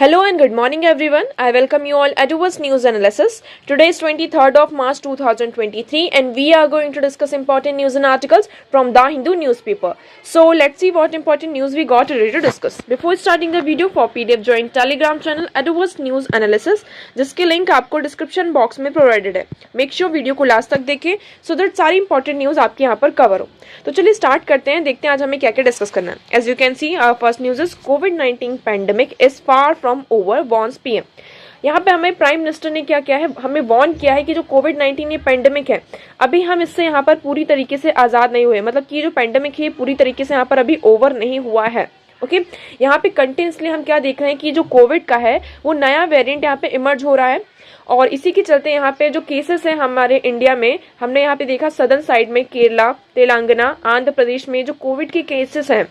Hello and good morning everyone. I welcome you all at Eduverse News Analysis. Today is 23rd of March 2023 and we are going to discuss important news and articles from The Hindu newspaper. So let's see what important news we got today to discuss. Before starting the video, for PDF join Telegram channel Eduverse News Analysis, जिसके link आपको description box में provided है. Make sure video को last तक देखें so that सारी important news आपके यहाँ पर कवर हो. तो चलिए स्टार्ट करते हैं, देखते हैं आज हमें क्या क्या डिस्कस करना है. As you can see our first news is कोविड-19 pandemic is far from over, warns PM. यहाँ पे हमें प्राइम मिनिस्टर ने क्या किया है, हमें वार्न किया है कि जो कोविड-19 ये पैंडेमिक है, अभी हम इससे यहाँ पर पूरी तरीके से आज़ाद नहीं हुए. मतलब कि जो पैंडेमिक है ये पूरी तरीके से यहाँ पर अभी ओवर नहीं हुआ है. ओके यहाँ पे कंटिन्यूसली हम क्या देख रहे हैं कि जो कोविड का है वो नया वेरिएंट यहाँ पे इमर्ज हो रहा है और इसी के चलते यहाँ पे जो केसेस हैं हमारे इंडिया में, हमने यहाँ पे देखा सदर्न साइड में केरला, तेलंगाना, आंध्र प्रदेश में जो कोविड के केसेस हैं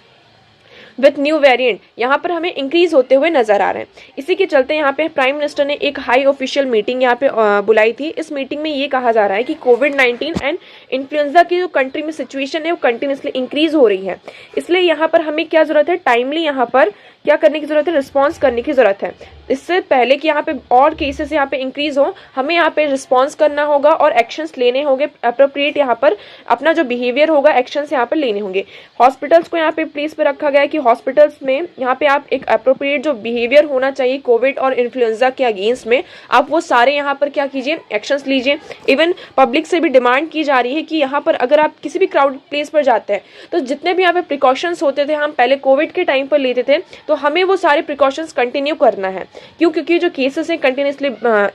विथ न्यू वेरिएंट यहाँ पर हमें इंक्रीज होते हुए नजर आ रहे हैं. इसी के चलते यहाँ पे प्राइम मिनिस्टर ने एक हाई ऑफिशियल मीटिंग यहाँ पे बुलाई थी. इस मीटिंग में ये कहा जा रहा है कि कोविड-19 एंड इन्फ्लुएंजा की जो कंट्री में सिचुएशन है वो कंटिन्यूसली इंक्रीज हो रही है. इसलिए यहाँ पर हमें क्या जरूरत है, टाइमली यहाँ पर क्या करने की जरूरत है, रिस्पॉन्स करने की जरूरत है. इससे पहले कि यहाँ पे और केसेस यहाँ पे इंक्रीज हो, हमें यहाँ पे रिस्पॉन्स करना होगा और एक्शंस लेने होंगे. अप्रोप्रिएट यहाँ पर अपना जो बिहेवियर होगा, एक्शंस यहाँ पर लेने होंगे. हॉस्पिटल्स को यहाँ पे प्लेस पे रखा गया है कि हॉस्पिटल्स में यहाँ पे आप एक अप्रोप्रिएट जो बिहेवियर होना चाहिए कोविड और इन्फ्लुएंजा के अगेंस्ट में, आप वो सारे यहाँ पर क्या कीजिए, एक्शंस लीजिए. इवन पब्लिक से भी डिमांड की जा रही है कि यहाँ पर अगर आप किसी भी क्राउड प्लेस पर जाते हैं तो जितने भी यहाँ पे प्रिकॉशंस होते थे, हम पहले कोविड के टाइम पर लेते थे, तो हमें वो सारे प्रिकॉशंस कंटिन्यू करना है. क्यों? क्योंकि जो केसेस हैं कंटिन्यूसली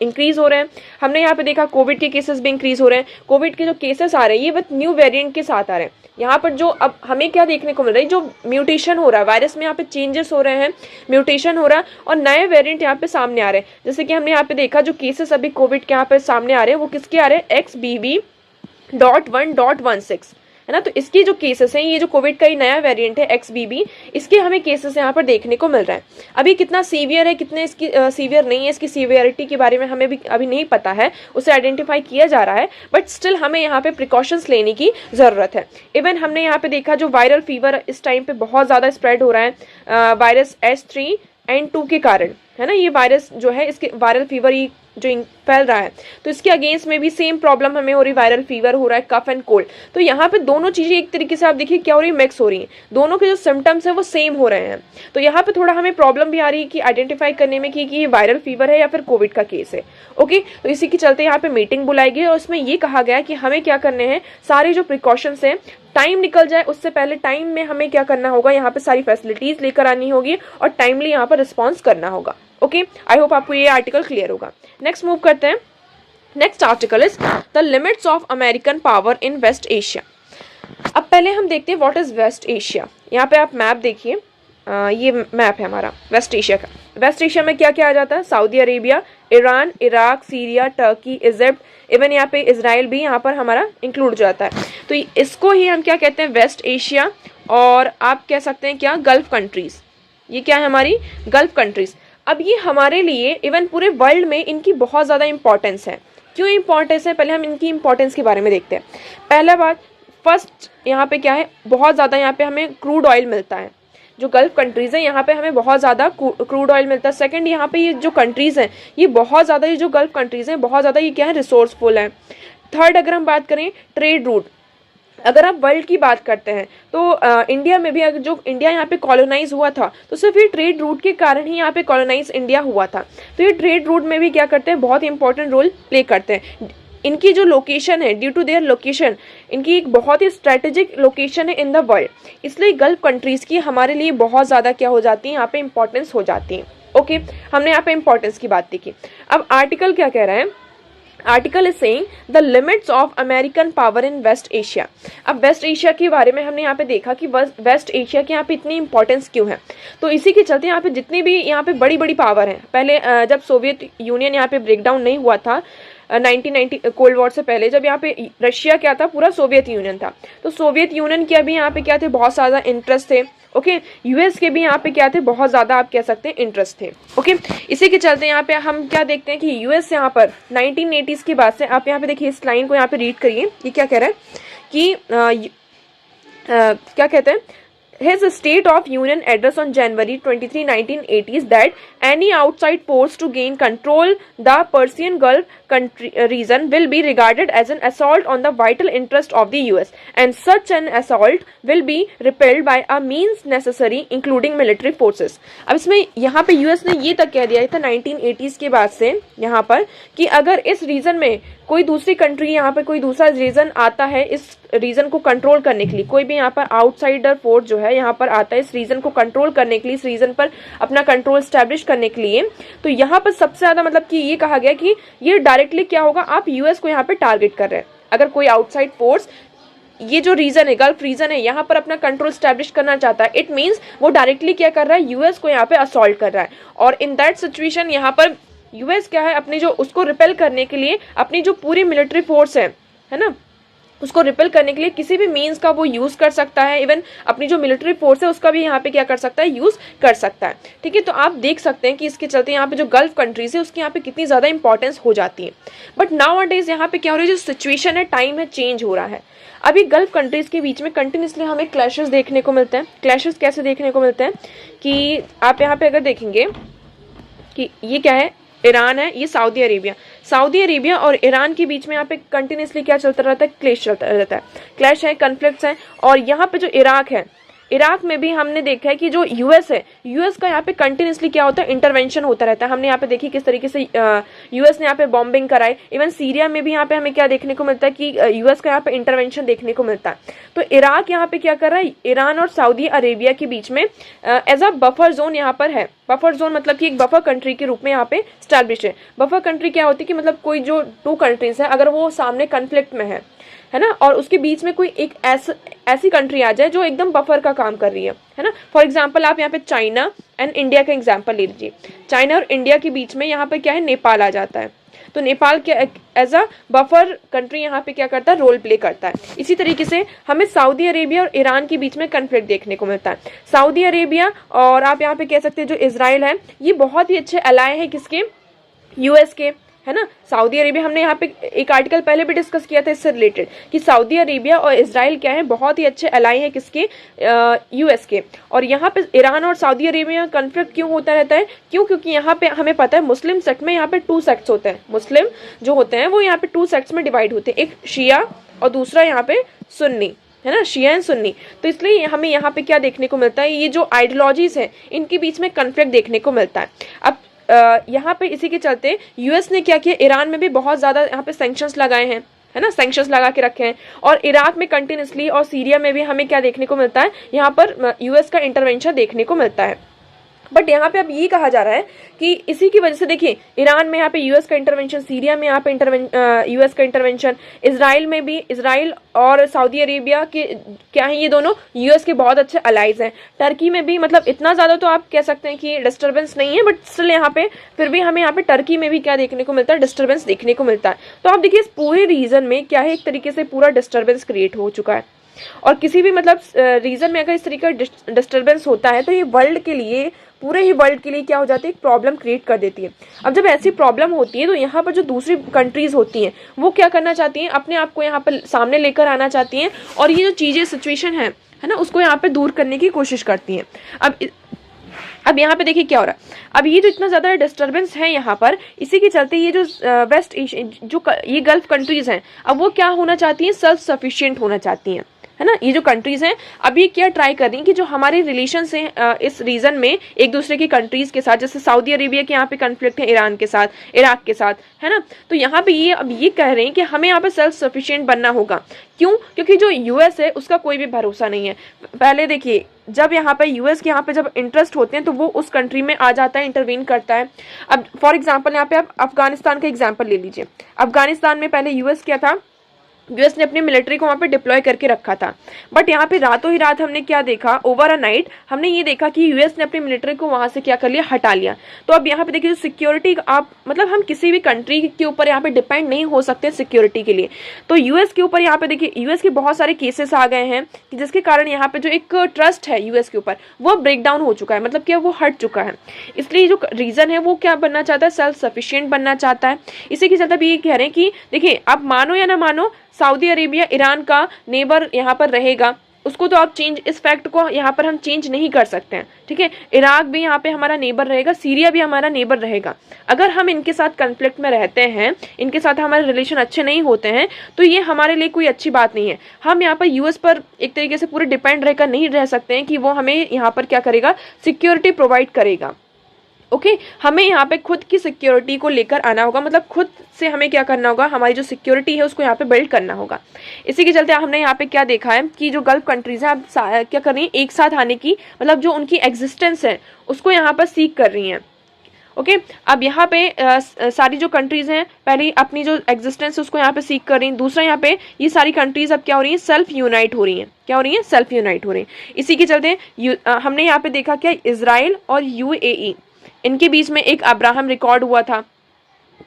इंक्रीज हो रहे हैं. हमने यहाँ पे देखा कोविड के केसेस भी इंक्रीज हो रहे हैं. कोविड के जो केसेस आ रहे हैं ये विद न्यू वेरिएंट के साथ आ रहे हैं. यहाँ पर जो अब हमें क्या देखने को मिल रहा है, जो म्यूटेशन हो रहा है वायरस में, यहाँ पे चेंजेस हो रहे हैं, म्यूटेशन हो रहा है और नए वेरिएंट यहाँ पे सामने आ रहे हैं. जैसे कि हमने यहाँ पे देखा जो केसेस अभी कोविड के यहाँ पे सामने आ रहे हैं वो किसके आ रहे हैं, XBB.1.16 है ना. तो इसकी जो केसेस हैं, ये जो कोविड का ही नया वेरिएंट है XBB, इसके हमें केसेस यहाँ पर देखने को मिल रहा है. अभी कितना सीवियर है, कितने इसकी सीवियर नहीं है, इसकी सीवियरिटी के बारे में हमें भी अभी नहीं पता है, उसे आइडेंटिफाई किया जा रहा है. बट स्टिल हमें यहाँ पे प्रिकॉशंस लेने की जरूरत है. इवन हमने यहाँ पे देखा जो वायरल फीवर इस टाइम पे बहुत ज्यादा स्प्रेड हो रहा है वायरस H3N2 के कारण, है ना. ये वायरस जो है, इसके वायरल फीवर ही जो फैल रहा है, तो इसके अगेंस्ट में भी सेम प्रॉब्लम हमें हो रही, वायरल फीवर हो रहा है, कफ एंड कोल्ड. तो यहाँ पे दोनों चीजें एक तरीके से आप देखिए क्या हो रही है, मिक्स हो रही हैं. दोनों के जो सिम्टम्स है वो सेम हो रहे हैं. तो यहाँ पे थोड़ा हमें प्रॉब्लम भी आ रही है कि आइडेंटिफाई करने में कि ये वायरल फीवर है या फिर कोविड का केस है. ओके तो इसी के चलते यहाँ पे मीटिंग बुलाई गई और उसमें ये कहा गया कि हमें क्या करने हैं, सारे जो प्रिकॉशंस हैं, टाइम निकल जाए उससे पहले टाइम में हमें क्या करना होगा, यहाँ पे सारी फैसिलिटीज लेकर आनी होगी और टाइमली यहाँ पर रिस्पॉन्स करना होगा. ओके आई होप आपको ये आर्टिकल क्लियर होगा. नेक्स्ट मूव करते हैं. Next article is the limits of American power in West Asia. अब पहले हम देखते हैं व्हाट इज वेस्ट एशिया. यहाँ पे आप मैप देखिए, ये मैप है हमारा वेस्ट एशिया का. वेस्ट एशिया में क्या क्या आ जाता है, Saudi Arabia, Iran, Iraq, Syria, Turkey, Egypt, even यहाँ पे इजराइल भी यहाँ पर हमारा इंक्लूड हो जाता है. तो इसको ही हम क्या कहते हैं, वेस्ट एशिया. और आप कह सकते हैं क्या, गल्फ कंट्रीज. ये क्या है, हमारी गल्फ कंट्रीज. अब ये हमारे लिए इवन पूरे वर्ल्ड में इनकी बहुत ज़्यादा इंपॉर्टेंस है. क्यों इंपॉर्टेंस है, पहले हम इनकी इंपॉर्टेंस के बारे में देखते हैं. पहला बात, फर्स्ट यहाँ पे क्या है, बहुत ज़्यादा यहाँ पे हमें क्रूड ऑयल मिलता है. जो गल्फ कंट्रीज़ हैं यहाँ पे हमें बहुत ज़्यादा क्रूड ऑयल मिलता है. सेकंड, यहाँ पे ये जो कंट्रीज़ हैं ये बहुत ज़्यादा, ये जो गल्फ कंट्रीज़ हैं बहुत ज़्यादा ये क्या है, रिसोर्सफुल है. थर्ड, अगर हम बात करें ट्रेड रूट, अगर आप वर्ल्ड की बात करते हैं तो इंडिया में भी, अगर जो इंडिया यहाँ पे कॉलोनाइज हुआ था तो सिर्फ ये ट्रेड रूट के कारण ही यहाँ पे कॉलोनाइज इंडिया हुआ था. तो ये ट्रेड रूट में भी क्या करते हैं, बहुत इंपॉर्टेंट रोल प्ले करते हैं. इनकी जो लोकेशन है, ड्यू टू देयर लोकेशन, इनकी एक बहुत ही स्ट्रेटेजिक लोकेशन है इन द वर्ल्ड. इसलिए गल्फ कंट्रीज़ की हमारे लिए बहुत ज़्यादा क्या हो जाती है, यहाँ पे इंपॉर्टेंस हो जाती है. ओके हमने यहाँ पे इंपॉर्टेंस की बात देखी. अब आर्टिकल क्या कह रहा है, article is saying the limits of American power in West Asia. अब वेस्ट एशिया के बारे में हमने यहाँ पे देखा कि वेस्ट एशिया की यहाँ पे इतनी इंपॉर्टेंस क्यों है. तो इसी के चलते यहाँ पे जितनी भी यहाँ पे बड़ी बड़ी पावर हैं, पहले जब सोवियत यूनियन यहाँ पे ब्रेकडाउन नहीं हुआ था 1990 कोल्ड वॉर से पहले, जब यहाँ पे रशिया क्या था, पूरा सोवियत यूनियन था, तो सोवियत यूनियन के भी यहाँ पे क्या थे, बहुत ज़्यादा इंटरेस्ट थे. ओके यूएस के भी यहाँ पे क्या थे, बहुत ज़्यादा आप कह सकते हैं इंटरेस्ट थे. ओके इसी के चलते यहाँ पे हम क्या देखते हैं कि यूएस यहाँ पर 1980s के बाद से, आप यहाँ पे देखिए इस लाइन को यहाँ पे रीड करिए, ये क्या कह रहा है कि क्या कहते हैं, his State of Union address on January 23, 1980 that any outside force to gain control the Persian Gulf region will be regarded as an assault on the vital interest of the US, and such an assault will be repelled by a means necessary including military forces. अब इसमें यहाँ पे US ने ये तक कह दिया था 1980s के बाद से यहाँ पर कि अगर इस रीजन में कोई दूसरी कंट्री, यहाँ पर कोई दूसरा रीजन आता है इस रीजन को कंट्रोल करने के लिए, कोई भी यहाँ पर आउटसाइडर फोर्स जो है यहाँ पर आता है इस रीजन को कंट्रोल करने के लिए, इस रीजन पर अपना कंट्रोल स्टैब्लिश करने के लिए, तो यहाँ पर सबसे ज्यादा मतलब कि ये कहा गया कि ये डायरेक्टली क्या होगा, आप यूएस को यहाँ पे टारगेट कर रहे हैं। अगर कोई आउटसाइड फोर्स ये जो रीजन है, गल्फ रीजन है, यहाँ पर अपना कंट्रोल स्टैब्लिश करना चाहता है, इट मीन्स वो डायरेक्टली क्या कर रहा है, यूएस को यहाँ पे असॉल्ट कर रहा है। और इन दैट सिचुएशन यहाँ पर यूएस क्या है, अपनी जो उसको रिपेल करने के लिए अपनी जो पूरी मिलिट्री फोर्स है ना, उसको रिपेल करने के लिए किसी भी मीन्स का वो यूज कर सकता है। इवन अपनी जो मिलिट्री फोर्स है उसका भी यहाँ पे क्या कर सकता है, यूज कर सकता है। ठीक है, तो आप देख सकते हैं कि इसके चलते यहाँ पे जो गल्फ कंट्रीज है उसकी यहाँ पे कितनी ज्यादा इंपॉर्टेंस हो जाती है। बट नाउ अ डेज यहाँ पे क्या हो रहा है, जो सिचुएशन है, टाइम है, चेंज हो रहा है। अभी गल्फ कंट्रीज के बीच में कंटिन्यूसली हमें क्लैशेस देखने को मिलते हैं। क्लैशेस कैसे देखने को मिलते हैं कि आप यहाँ पे अगर देखेंगे कि ये क्या है, ईरान है, ये सऊदी अरेबिया और ईरान के बीच में यहाँ पे कंटिन्यूसली क्या चलता रहता है, क्लैश चलता रहता है, क्लैश है, कन्फ्लिक्ट्स हैं। और यहाँ पे जो इराक है, इराक में भी हमने देखा है कि जो यूएस है, यूएस का यहाँ पे कंटिन्यूसली क्या होता है, इंटरवेंशन होता रहता है। हमने यहाँ पे देखी किस तरीके से यूएस ने यहाँ पे बॉम्बिंग कराई। इवन सीरिया में भी यहाँ पे हमें क्या देखने को मिलता है कि यूएस का यहाँ पे इंटरवेंशन देखने को मिलता है। तो इराक यहाँ पे क्या कर रहा है, ईरान और सऊदी अरेबिया के बीच में एज अ बफर जोन यहाँ पर है। बफर जोन मतलब कि एक बफर कंट्री के रूप में यहाँ पे स्टैब्लिश है। बफर कंट्री क्या होती है कि मतलब कोई जो टू कंट्रीज है, अगर वो सामने कन्फ्लिक्ट में है ना, और उसके बीच में कोई एक ऐसी कंट्री आ जाए जो एकदम बफर का काम कर रही है ना। फॉर एग्जांपल आप यहाँ पे चाइना एंड इंडिया का एग्जांपल ले लीजिए। चाइना और इंडिया के बीच में यहाँ पे क्या है, नेपाल आ जाता है। तो नेपाल क्या एज अ बफर कंट्री यहाँ पे क्या करता है, रोल प्ले करता है। इसी तरीके से हमें सऊदी अरेबिया और ईरान के बीच में कन्फ्लिक्ट देखने को मिलता है। सऊदी अरेबिया और आप यहाँ पे कह सकते हैं जो इजराइल है, ये बहुत ही अच्छे अलाय है किसके, यूएस के, है ना। सऊदी अरेबिया, हमने यहाँ पे एक आर्टिकल पहले भी डिस्कस किया था इससे रिलेटेड कि सऊदी अरेबिया और इजराइल क्या है, बहुत ही अच्छे अलाई हैं किसके, यूएस के। और यहाँ पे ईरान और सऊदी अरेबिया में कन्फ्लिक्ट क्यों होता रहता है, क्योंकि यहाँ पे हमें पता है मुस्लिम सेक्ट में यहाँ पे 2 सेक्ट्स होते हैं। मुस्लिम जो होते हैं वो यहाँ पे 2 सेक्ट्स में डिवाइड होते हैं, एक शिया और दूसरा यहाँ पे सुन्नी, है ना, शिया एंड सुन्नी। तो इसलिए हमें यहाँ पे क्या देखने को मिलता है, ये जो आइडियोलॉजीज है इनके बीच में कन्फ्लिक्ट देखने को मिलता है। अब यहाँ पे इसी के चलते यूएस ने क्या किया, ईरान में भी बहुत ज्यादा यहाँ पे सैंक्शंस लगाए हैं, है ना, सैंक्शंस लगा के रखे हैं। और इराक में कंटिन्यूसली और सीरिया में भी हमें क्या देखने को मिलता है, यहाँ पर यूएस का इंटरवेंशन देखने को मिलता है। बट यहाँ पे अब ये कहा जा रहा है कि इसी की वजह से देखिए, ईरान में यहाँ पे यूएस का इंटरवेंशन, सीरिया में यहाँ पे यूएस का इंटरवेंशन, इजराइल में भी, इजराइल और सऊदी अरेबिया के क्या है, ये दोनों यूएस के बहुत अच्छे अलाइज हैं। टर्की में भी मतलब इतना ज्यादा तो आप कह सकते हैं कि डिस्टर्बेंस नहीं है, बट स्टिल यहाँ पे फिर भी हमें यहाँ पे टर्की में भी क्या देखने को मिलता है, डिस्टर्बेंस देखने को मिलता है। तो आप देखिए इस पूरे रीजन में क्या है, एक तरीके से पूरा डिस्टर्बेंस क्रिएट हो चुका है। और किसी भी मतलब रीजन में अगर इस तरीके का डिस्टर्बेंस होता है तो ये वर्ल्ड के लिए, पूरे ही वर्ल्ड के लिए क्या हो जाती है, एक प्रॉब्लम क्रिएट कर देती है। अब जब ऐसी प्रॉब्लम होती है तो यहाँ पर जो दूसरी कंट्रीज होती हैं वो क्या करना चाहती हैं, अपने आप को यहाँ पर सामने लेकर आना चाहती हैं और ये जो चीजें, सिचुएशन है ना, उसको यहाँ पे दूर करने की कोशिश करती हैं। अब यहाँ पे देखिए क्या हो रहा है, अब ये जो इतना ज्यादा डिस्टर्बेंस है यहाँ पर, इसी के चलते ये जो वेस्ट एशिया, जो ये गल्फ कंट्रीज हैं, अब वो क्या होना चाहती हैं, सेल्फ सफिशिएंट होना चाहती हैं, है ना। ये जो कंट्रीज हैं अब ये क्या ट्राई कर रही हैं कि जो हमारे रिलेशन हैं इस रीजन में एक दूसरे की कंट्रीज के साथ, जैसे सऊदी अरेबिया के यहाँ पे कन्फ्लिक्ट है ईरान के साथ, इराक के साथ, है ना। तो यहाँ पे ये अब ये कह रहे हैं कि हमें यहाँ पे सेल्फ सफिशिएंट बनना होगा। क्यों, क्योंकि जो यूएस है उसका कोई भी भरोसा नहीं है। पहले देखिए, जब यहाँ पे यूएस के यहाँ पे जब इंटरेस्ट होते हैं तो वो उस कंट्री में आ जाता है, इंटरवीन करता है। अब फॉर एग्जाम्पल यहाँ पे आप अफगानिस्तान का एग्जाम्पल ले लीजिए। अफगानिस्तान में पहले यूएस क्या था, यूएस ने अपनी मिलिट्री को वहां पे डिप्लॉय करके रखा था। बट यहाँ पे रातों ही रात हमने क्या देखा, ओवर अ नाइट हमने ये देखा कि यूएस ने अपनी मिलिट्री को वहां से क्या कर लिया, हटा लिया। तो अब यहाँ पे देखिए जो सिक्योरिटी, आप मतलब हम किसी भी कंट्री के ऊपर यहाँ पे डिपेंड नहीं हो सकते सिक्योरिटी के लिए। तो यूएस के ऊपर यहाँ पे देखिए, यूएस के बहुत सारे केसेस आ गए हैं कि जिसके कारण यहाँ पे जो एक ट्रस्ट है यूएस के ऊपर वो ब्रेक डाउन हो चुका है, मतलब क्या वो हट चुका है। इसलिए जो रीजन है वो क्या बनना चाहता है, सेल्फ सफिशिएंट बनना चाहता है। इसी के चलते ये कह रहे हैं कि देखिए, आप मानो या ना मानो, सऊदी अरेबिया ईरान का नेबर यहाँ पर रहेगा, उसको तो आप चेंज, इस फैक्ट को यहाँ पर हम चेंज नहीं कर सकते हैं, ठीक है। इराक भी यहाँ पे हमारा नेबर रहेगा, सीरिया भी हमारा नेबर रहेगा। अगर हम इनके साथ कन्फ्लिक्ट में रहते हैं, इनके साथ हमारे रिलेशन अच्छे नहीं होते हैं, तो ये हमारे लिए कोई अच्छी बात नहीं है। हम यहाँ पर यूएस पर एक तरीके से पूरे डिपेंड रहकर नहीं रह सकते हैं कि वो हमें यहाँ पर क्या करेगा, सिक्योरिटी प्रोवाइड करेगा। ओके हमें यहाँ पे खुद की सिक्योरिटी को लेकर आना होगा, मतलब खुद से हमें क्या करना होगा, हमारी जो सिक्योरिटी है उसको यहाँ पे बिल्ड करना होगा। इसी के चलते हमने यहाँ पे क्या देखा है कि जो गल्फ कंट्रीज हैं अब क्या कर रही हैं, एक साथ आने की, मतलब जो उनकी एग्जिस्टेंस है उसको यहाँ पर सीख कर रही हैं। ओके अब यहाँ पे सारी जो कंट्रीज हैं पहले अपनी जो एग्जिस्टेंस है उसको यहाँ पे सीख कर रही हैं। दूसरा यहाँ पे ये सारी कंट्रीज अब क्या हो रही हैं, सेल्फ यूनाइट हो रही हैं। क्या हो रही हैं, सेल्फ यूनाइट हो रही हैं। इसी के चलते हमने यहाँ पे देखा क्या, इजराइल और यूएई, इनके बीच में एक अब्राहम रिकॉर्ड हुआ था,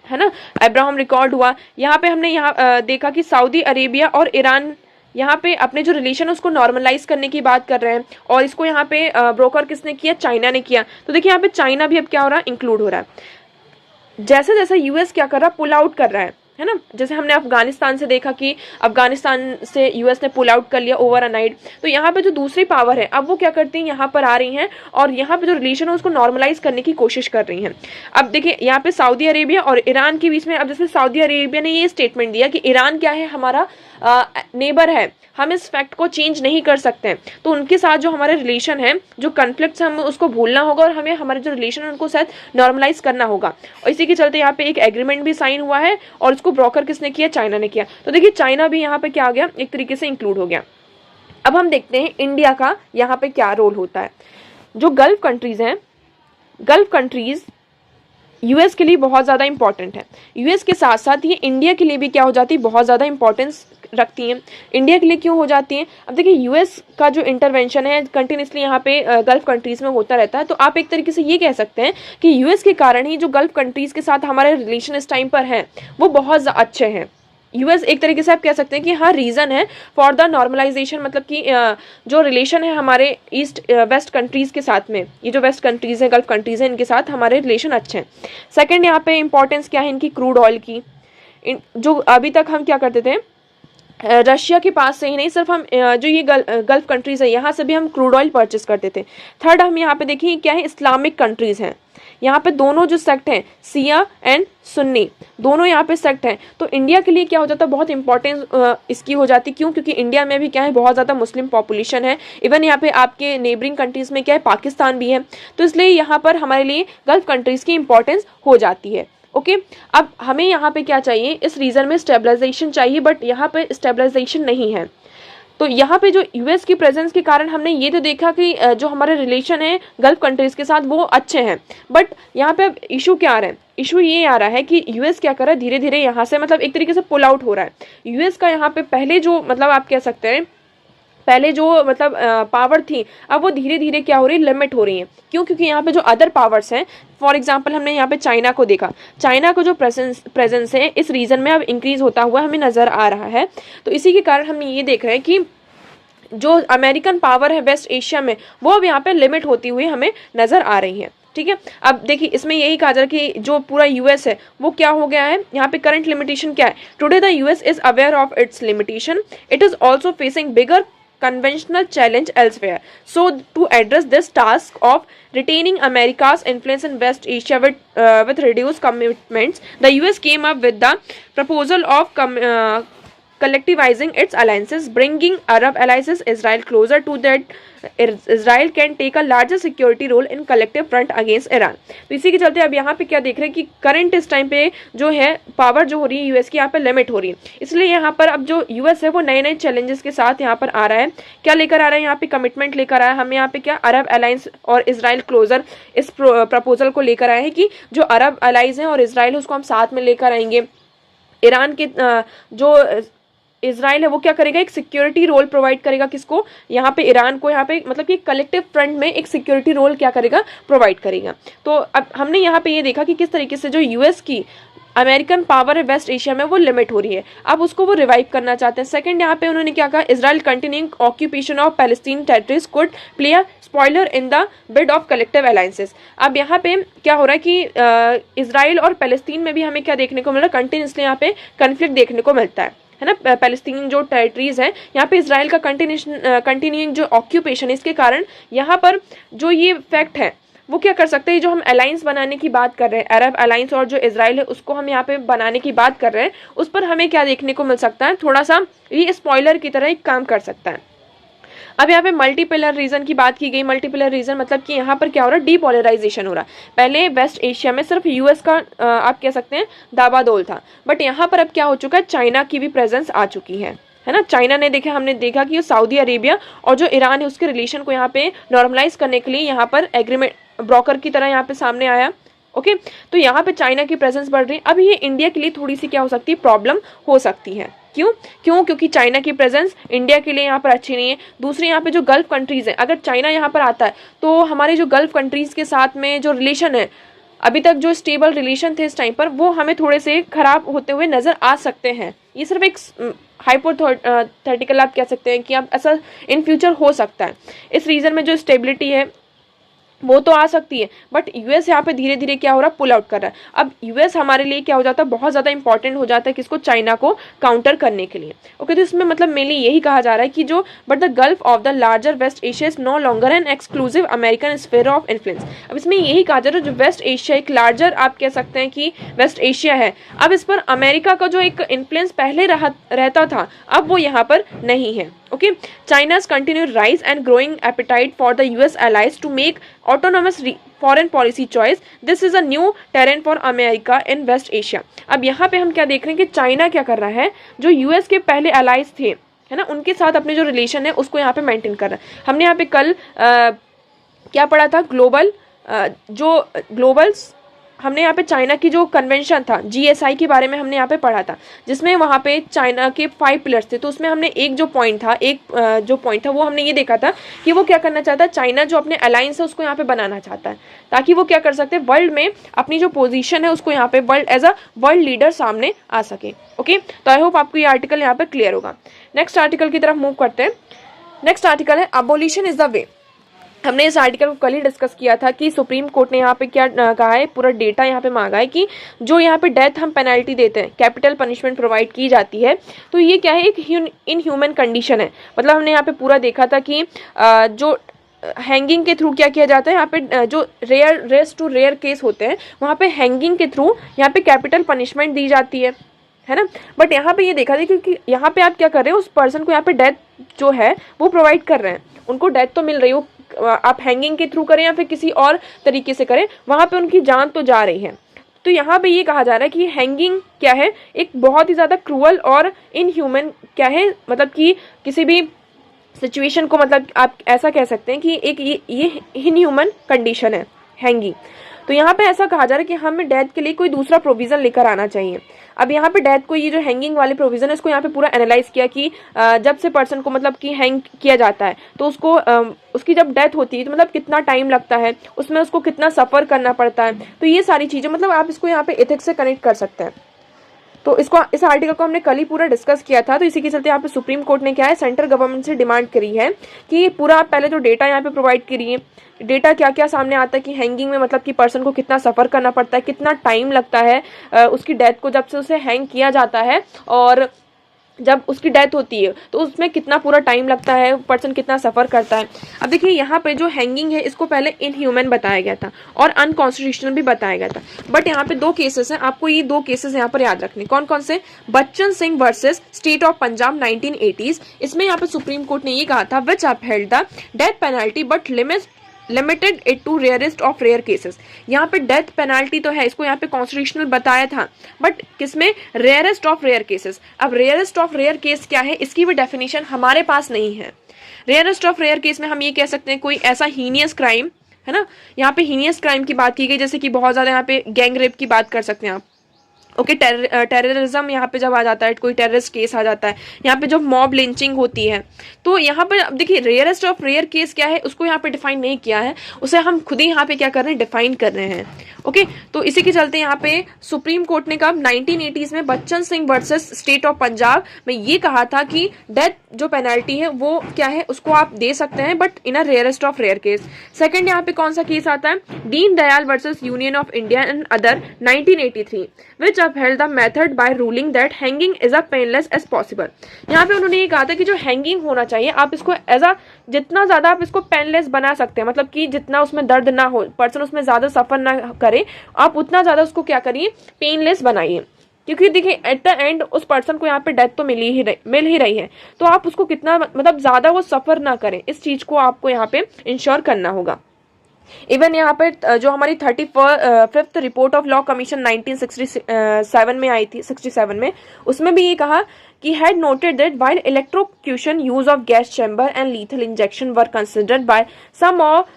है ना, अब्राहम रिकॉर्ड हुआ। यहाँ पे हमने यहाँ देखा कि सऊदी अरेबिया और ईरान यहाँ पे अपने जो रिलेशन है उसको नॉर्मलाइज करने की बात कर रहे हैं, और इसको यहाँ पे ब्रोकर किसने किया, चाइना ने किया। तो देखिए यहाँ पे चाइना भी अब क्या हो रहा है, इंक्लूड हो रहा है। जैसे जैसे यूएस क्या कर रहा है, पुल आउट कर रहा है ना। जैसे हमने अफगानिस्तान से देखा कि अफगानिस्तान से यूएस ने पुल आउट कर लिया ओवर अ नाइट, तो यहाँ पे जो दूसरी पावर है अब वो क्या करती है, यहाँ पर आ रही हैं और यहाँ पे जो रिलेशन है उसको नॉर्मलाइज करने की कोशिश कर रही हैं। अब देखिए यहाँ पे सऊदी अरेबिया और ईरान के बीच में, अब जैसे सऊदी अरेबिया ने ये स्टेटमेंट दिया कि ईरान क्या है, हमारा नेबर है, हम इस फैक्ट को चेंज नहीं कर सकते हैं, तो उनके साथ जो हमारे रिलेशन है, जो कन्फ्लिक्ट्स हम उसको भूलना होगा और हमें हमारे जो रिलेशन है उनको शायद नॉर्मलाइज करना होगा। और इसी के चलते यहाँ पे एक एग्रीमेंट भी साइन हुआ है और उसको ब्रोकर किसने किया, चाइना ने किया। तो देखिए चाइना भी यहाँ पे क्या आ गया, एक तरीके से इंक्लूड हो गया। अब हम देखते हैं इंडिया का यहाँ पे क्या रोल होता है। जो गल्फ कंट्रीज हैं, गल्फ कंट्रीज यूएस के लिए बहुत ज़्यादा इंपॉर्टेंट है। यूएस के साथ साथ ये इंडिया के लिए भी क्या हो जाती है, बहुत ज़्यादा इंपॉर्टेंस रखती हैं। इंडिया के लिए क्यों हो जाती हैं, अब देखिए यूएस का जो इंटरवेंशन है कंटिन्यूसली यहाँ पे गल्फ कंट्रीज में होता रहता है, तो आप एक तरीके से ये कह सकते हैं कि यूएस के कारण ही जो गल्फ कंट्रीज के साथ हमारे रिलेशन इस टाइम पर हैं वो बहुत अच्छे हैं। यूएस एक तरीके से आप कह सकते हैं कि हाँ रीज़न है फॉर द नॉर्मलाइजेशन, मतलब कि जो रिलेशन है हमारे ईस्ट वेस्ट कंट्रीज़ के साथ में, ये जो वेस्ट कंट्रीज़ हैं, गल्फ कंट्रीज़ हैं, इनके साथ हमारे रिलेशन अच्छे हैं। सेकंड यहाँ पे इंपॉर्टेंस क्या है इनकी, क्रूड ऑयल की। जो अभी तक हम क्या करते थे, रशिया के पास से ही नहीं, सिर्फ हम जो ये गल्फ कंट्रीज़ है यहाँ से भी हम क्रूड ऑयल परचेस करते थे। थर्ड हम यहाँ पे देखिए क्या है, इस्लामिक कंट्रीज़ हैं। यहाँ पे दोनों जो सेक्ट हैं, सिया एंड सुन्नी, दोनों यहाँ पे सेक्ट हैं। तो इंडिया के लिए क्या हो जाता है, बहुत इंपॉर्टेंस इसकी हो जाती। क्यों, क्योंकि इंडिया में भी क्या है, बहुत ज़्यादा मुस्लिम पॉपुलेशन है। इवन यहाँ पे आपके नेबरिंग कंट्रीज़ में क्या है, पाकिस्तान भी है। तो इसलिए यहाँ पर हमारे लिए गल्फ कंट्रीज़ की इंपॉर्टेंस हो जाती है। ओके अब हमें यहाँ पे क्या चाहिए, इस रीजन में स्टेबलाइजेशन चाहिए, बट यहाँ पे स्टेबलाइजेशन नहीं है। तो यहाँ पे जो यूएस की प्रेजेंस के कारण हमने ये तो देखा कि जो हमारे रिलेशन है गल्फ कंट्रीज के साथ वो अच्छे हैं, बट यहाँ पे अब इशू क्या आ रहा है, इशू ये आ रहा है कि यूएस क्या कर रहा है, धीरे धीरे यहाँ से मतलब एक तरीके से पुल आउट हो रहा है। यूएस का यहाँ पे पहले जो मतलब आप कह सकते हैं पहले जो मतलब पावर थी, अब वो धीरे धीरे क्या हो रही है, लिमिट हो रही है। क्यों, क्योंकि यहाँ पे जो अदर पावर्स हैं, फॉर एग्जांपल हमने यहाँ पे चाइना को देखा, चाइना को जो प्रेजेंस है इस रीजन में अब इंक्रीज होता हुआ हमें नजर आ रहा है। तो इसी के कारण हम ये देख रहे हैं कि जो अमेरिकन पावर है वेस्ट एशिया में, वो अब यहाँ पे लिमिट होती हुई हमें नजर आ रही है। ठीक है, अब देखिए इसमें यही कहा जा रहा है कि जो पूरा यूएस है वो क्या हो गया है, यहाँ पे करंट लिमिटेशन क्या है, today the US is aware of its limitation, it is also facing bigger conventional challenge elsewhere. So to address this task of retaining America's influence in West Asia with reduced commitments, the US came up with the proposal of collectivizing its alliances, bringing Arab allies Israel closer to that Israel can take a larger security role in collective front against Iran. तो इसी के चलते अब यहाँ पे क्या देख रहे हैं कि करंट इस टाइम पे जो है पावर जो हो रही है यूएस की यहाँ पे लिमिट हो रही है। इसलिए यहाँ पर अब जो यूएस है वो नए नए चैलेंजेस के साथ यहाँ पर आ रहा है। क्या लेकर आ रहा है, यहाँ पे कमिटमेंट लेकर आया है। हमें यहाँ पे क्या अरब अलायंस और इसराइल क्लोजर इस प्रपोजल को लेकर आए हैं कि जो अरब अलाइज हैं और इसराइल है उसको हम साथ में लेकर आएंगे। ईरान के जो इजराइल है वो क्या करेगा, एक सिक्योरिटी रोल प्रोवाइड करेगा, किसको, यहाँ पे ईरान को, यहाँ पे मतलब कि कलेक्टिव फ्रंट में एक सिक्योरिटी रोल क्या करेगा, प्रोवाइड करेगा। तो अब हमने यहाँ पे ये देखा कि किस तरीके से जो यूएस की अमेरिकन पावर है वेस्ट एशिया में वो लिमिट हो रही है, अब उसको वो रिवाइव करना चाहते हैं। सेकंड यहाँ पे उन्होंने क्या कहा, Israel continuing occupation of Palestine territories could play a spoiler in the bid of collective alliances. अब यहाँ पे क्या हो रहा है कि इजराइल और पैलेस्तीन में भी हमें क्या देखने को मिल रहा है, कंटिन्यूसली यहाँ पे कन्फ्लिक्ट देखने को मिलता है। है ना, पैलेस्टीन जो टेरिटरीज है, यहाँ पे इसराइल का कंटिन्यूइंग जो ऑक्यूपेशन है, इसके कारण यहाँ पर जो ये फैक्ट है वो क्या कर सकते हैं, जो हम अलायंस बनाने की बात कर रहे हैं, अरब अलायंस और जो इजराइल है उसको हम यहाँ पे बनाने की बात कर रहे हैं, उस पर हमें क्या देखने को मिल सकता है, थोड़ा सा ये स्पॉइलर की तरह एक काम कर सकता है। अब यहाँ पे मल्टीपोलर रीजन की बात की गई। मल्टीपोलर रीजन मतलब कि यहाँ पर क्या हो रहा है, डीपोलराइजेशन हो रहा है। पहले वेस्ट एशिया में सिर्फ यूएस का आप कह सकते हैं दाबादोल था, बट यहाँ पर अब क्या हो चुका है, चाइना की भी प्रेजेंस आ चुकी है ना। चाइना ने देखा, हमने देखा कि सऊदी अरेबिया और जो ईरान है उसके रिलेशन को यहाँ पे नॉर्मलाइज करने के लिए यहाँ पर एग्रीमेंट ब्रोकर की तरह यहाँ पे सामने आया। ओके, तो यहाँ पे चाइना की प्रेजेंस बढ़ रही है। अब ये इंडिया के लिए थोड़ी सी क्या हो सकती है, प्रॉब्लम हो सकती है। क्यों क्योंकि चाइना की प्रेजेंस इंडिया के लिए यहाँ पर अच्छी नहीं है। दूसरी यहाँ पे जो गल्फ कंट्रीज है, अगर चाइना यहाँ पर आता है तो हमारे जो गल्फ कंट्रीज के साथ में जो रिलेशन है, अभी तक जो स्टेबल रिलेशन थे इस टाइम पर, वो हमें थोड़े से खराब होते हुए नजर आ सकते हैं। ये सिर्फ एक हाइपोथेटिकल आप कह सकते हैं कि अब ऐसा इन फ्यूचर हो सकता है। इस रीजन में जो स्टेबिलिटी है वो तो आ सकती है, बट यूएस यहाँ पे धीरे धीरे क्या हो रहा है, पुल आउट कर रहा है। अब यूएस हमारे लिए क्या हो जाता है, बहुत ज़्यादा इंपॉर्टेंट हो जाता है किसको, चाइना को काउंटर करने के लिए। ओके, तो इसमें मतलब मेनली यही कहा जा रहा है कि जो but the Gulf of the larger West Asia is no longer an exclusive American sphere of influence. अब इसमें यही कहा जा रहा है जो वेस्ट एशिया एक लार्जर आप कह सकते हैं कि वेस्ट एशिया है, अब इस पर अमेरिका का जो एक इन्फ्लुएंस पहले रहता था, अब वो यहाँ पर नहीं है। Okay, China's continued rise and growing appetite for the US allies to make autonomous foreign policy choice. This is a new terrain for America in West Asia. अब यहाँ पे हम क्या देख रहे हैं कि चाइना क्या कर रहा है, जो US के पहले allies थे, है ना, उनके साथ अपने जो रिलेशन है उसको यहाँ पे मेंटेन कर रहा है। हमने यहाँ पे कल क्या पढ़ा था, ग्लोबल्स हमने यहाँ पे चाइना की जो कन्वेंशन था GSI के बारे में हमने यहाँ पे पढ़ा था, जिसमें वहाँ पे चाइना के 5 पिलर्स थे। तो उसमें हमने एक जो पॉइंट था वो हमने ये देखा था कि वो क्या करना चाहता है, चाइना जो अपने अलायंस है उसको यहाँ पे बनाना चाहता है, ताकि वो क्या कर सकते हैं, वर्ल्ड में अपनी जो पोजीशन है उसको यहाँ पे world as a world leader सामने आ सके। ओके, तो आई होप आपको ये आर्टिकल यहाँ पे क्लियर होगा। नेक्स्ट आर्टिकल की तरफ मूव करते हैं। नेक्स्ट आर्टिकल है अबोलिशन इज द वे। हमने इस आर्टिकल को कल ही डिस्कस किया था कि सुप्रीम कोर्ट ने यहाँ पे क्या कहा है, पूरा डेटा यहाँ पे मांगा है कि जो यहाँ पे डेथ हम पेनल्टी देते हैं, कैपिटल पनिशमेंट प्रोवाइड की जाती है, तो ये क्या है, एक इनह्यूमन कंडीशन है। मतलब हमने यहाँ पे पूरा देखा था कि जो हैंगिंग के थ्रू क्या किया जाता है, यहाँ पे जो रेयरेस्ट टू रेयर केस होते हैं वहाँ पे हैंगिंग के थ्रू यहाँ पे कैपिटल पनिशमेंट दी जाती है ना। बट यहाँ पे ये देखा था क्योंकि यहाँ पे आप क्या कर रहे हो, उस पर्सन को यहाँ पे डेथ जो है वो प्रोवाइड कर रहे हैं, उनको डेथ तो मिल रही हो, आप हैंगिंग के थ्रू करें या फिर किसी और तरीके से करें, वहां पे उनकी जान तो जा रही है। तो यहाँ पे ये कहा जा रहा है कि हैंगिंग क्या है, एक बहुत ही ज़्यादा क्रूअल और इनह्यूमन क्या है, मतलब कि किसी भी सिचुएशन को, मतलब आप ऐसा कह सकते हैं कि एक ये इनह्यूमन कंडीशन है हैंगिंग। तो यहाँ पे ऐसा कहा जा रहा है कि हमें डेथ के लिए कोई दूसरा प्रोविज़न लेकर आना चाहिए। अब यहाँ पे डेथ को, ये जो हैंगिंग वाले प्रोविज़न है, इसको यहाँ पे पूरा एनालाइज किया कि जब से पर्सन को मतलब कि हैंग किया जाता है तो उसको उसकी जब डेथ होती है तो मतलब कितना टाइम लगता है, उसमें उसको कितना सफ़र करना पड़ता है। तो ये सारी चीज़ें मतलब आप इसको यहाँ पे एथिक्स से कनेक्ट कर सकते हैं। तो इस आर्टिकल को हमने कल ही पूरा डिस्कस किया था। तो इसी के चलते यहाँ पे सुप्रीम कोर्ट ने क्या है, सेंट्रल गवर्नमेंट से डिमांड करी है कि पूरा आप पहले जो डेटा यहाँ पे प्रोवाइड करिए, डेटा क्या क्या सामने आता है कि हैंगिंग में मतलब कि पर्सन को कितना सफ़र करना पड़ता है, कितना टाइम लगता है उसकी डेथ को, जब से उसे हैंग किया जाता है और जब उसकी डेथ होती है तो उसमें कितना पूरा टाइम लगता है, पर्सन कितना सफ़र करता है। अब देखिए यहाँ पे जो हैंगिंग है इसको पहले इनह्यूमन बताया गया था और अनकॉन्स्टिट्यूशनल भी बताया गया था, बट यहाँ पे 2 केसेस हैं, आपको ये 2 केसेस यहाँ पर याद रखने। कौन कौन से, Bachchan Singh versus state of Punjab 1980s। इसमें यहाँ पे सुप्रीम कोर्ट ने ये कहा था, which upheld the death penalty but limited it to rarest of rare cases. यहाँ पे डेथ पेनाल्टी तो है, इसको यहाँ पे कॉन्स्टिट्यूशनल बताया था, बट किसमें, रेयरेस्ट ऑफ रेयर केसेस। अब रेयरेस्ट ऑफ रेयर केस क्या है, इसकी भी डेफिनेशन हमारे पास नहीं है। रेयरेस्ट ऑफ रेयर केस में हम ये कह सकते हैं कोई ऐसा हीनियस क्राइम, है ना, यहाँ पे हीनियस क्राइम की बात की गई, जैसे कि बहुत ज़्यादा यहाँ पे गैंग रेप की बात कर सकते हैं आप। ओके, टेररिज्म यहाँ पे जब आ जाता है, कोई टेररिस्ट केस आ जाता है, यहाँ पे जब मॉब लिंचिंग होती है, तो यहाँ पर अब देखिए रेयरेस्ट ऑफ रेयर केस क्या है, उसको यहाँ पे डिफाइन नहीं किया है, उसे हम खुद ही यहाँ पे क्या कर रहे हैं, डिफाइन कर रहे हैं। ओके, तो इसी के चलते यहाँ पे सुप्रीम कोर्ट ने कहा 1980s में Bachchan Singh versus state of Punjab में ये कहा था कि डेथ जो पेनल्टी है वो क्या है, उसको आप दे सकते हैं, but in a rarest of rare case. Second यहाँ पे कौन सा केस आता है, Deen Dayal versus Union of India and other 1983, which upheld the method by ruling that hanging is as painless as possible। यहाँ पे उन्होंने ये कहा था कि जो हैंगिंग होना चाहिए आप इसको एज अ जितना ज़्यादा आप इसको पेनलेस बना सकते हैं, मतलब कि जितना उसमें दर्द ना हो, पर्सन उसमें ज़्यादा सफ़र ना करे, आप उतना ज़्यादा उसको क्या करिए, पेनलेस बनाइए। क्योंकि देखिए एट द एंड उस पर्सन को यहाँ पे डेथ तो मिल ही रही है, तो आप उसको कितना मतलब ज़्यादा वो सफ़र ना करें, इस चीज़ को आपको यहाँ पे इंश्योर करना होगा। इवन यहाँ पे जो हमारी 35th report of law commission 1967 में आई थी, 67 में, उसमें भी ये कहा कि had noted that while electrocution use of gas chamber and lethal injection were considered by some of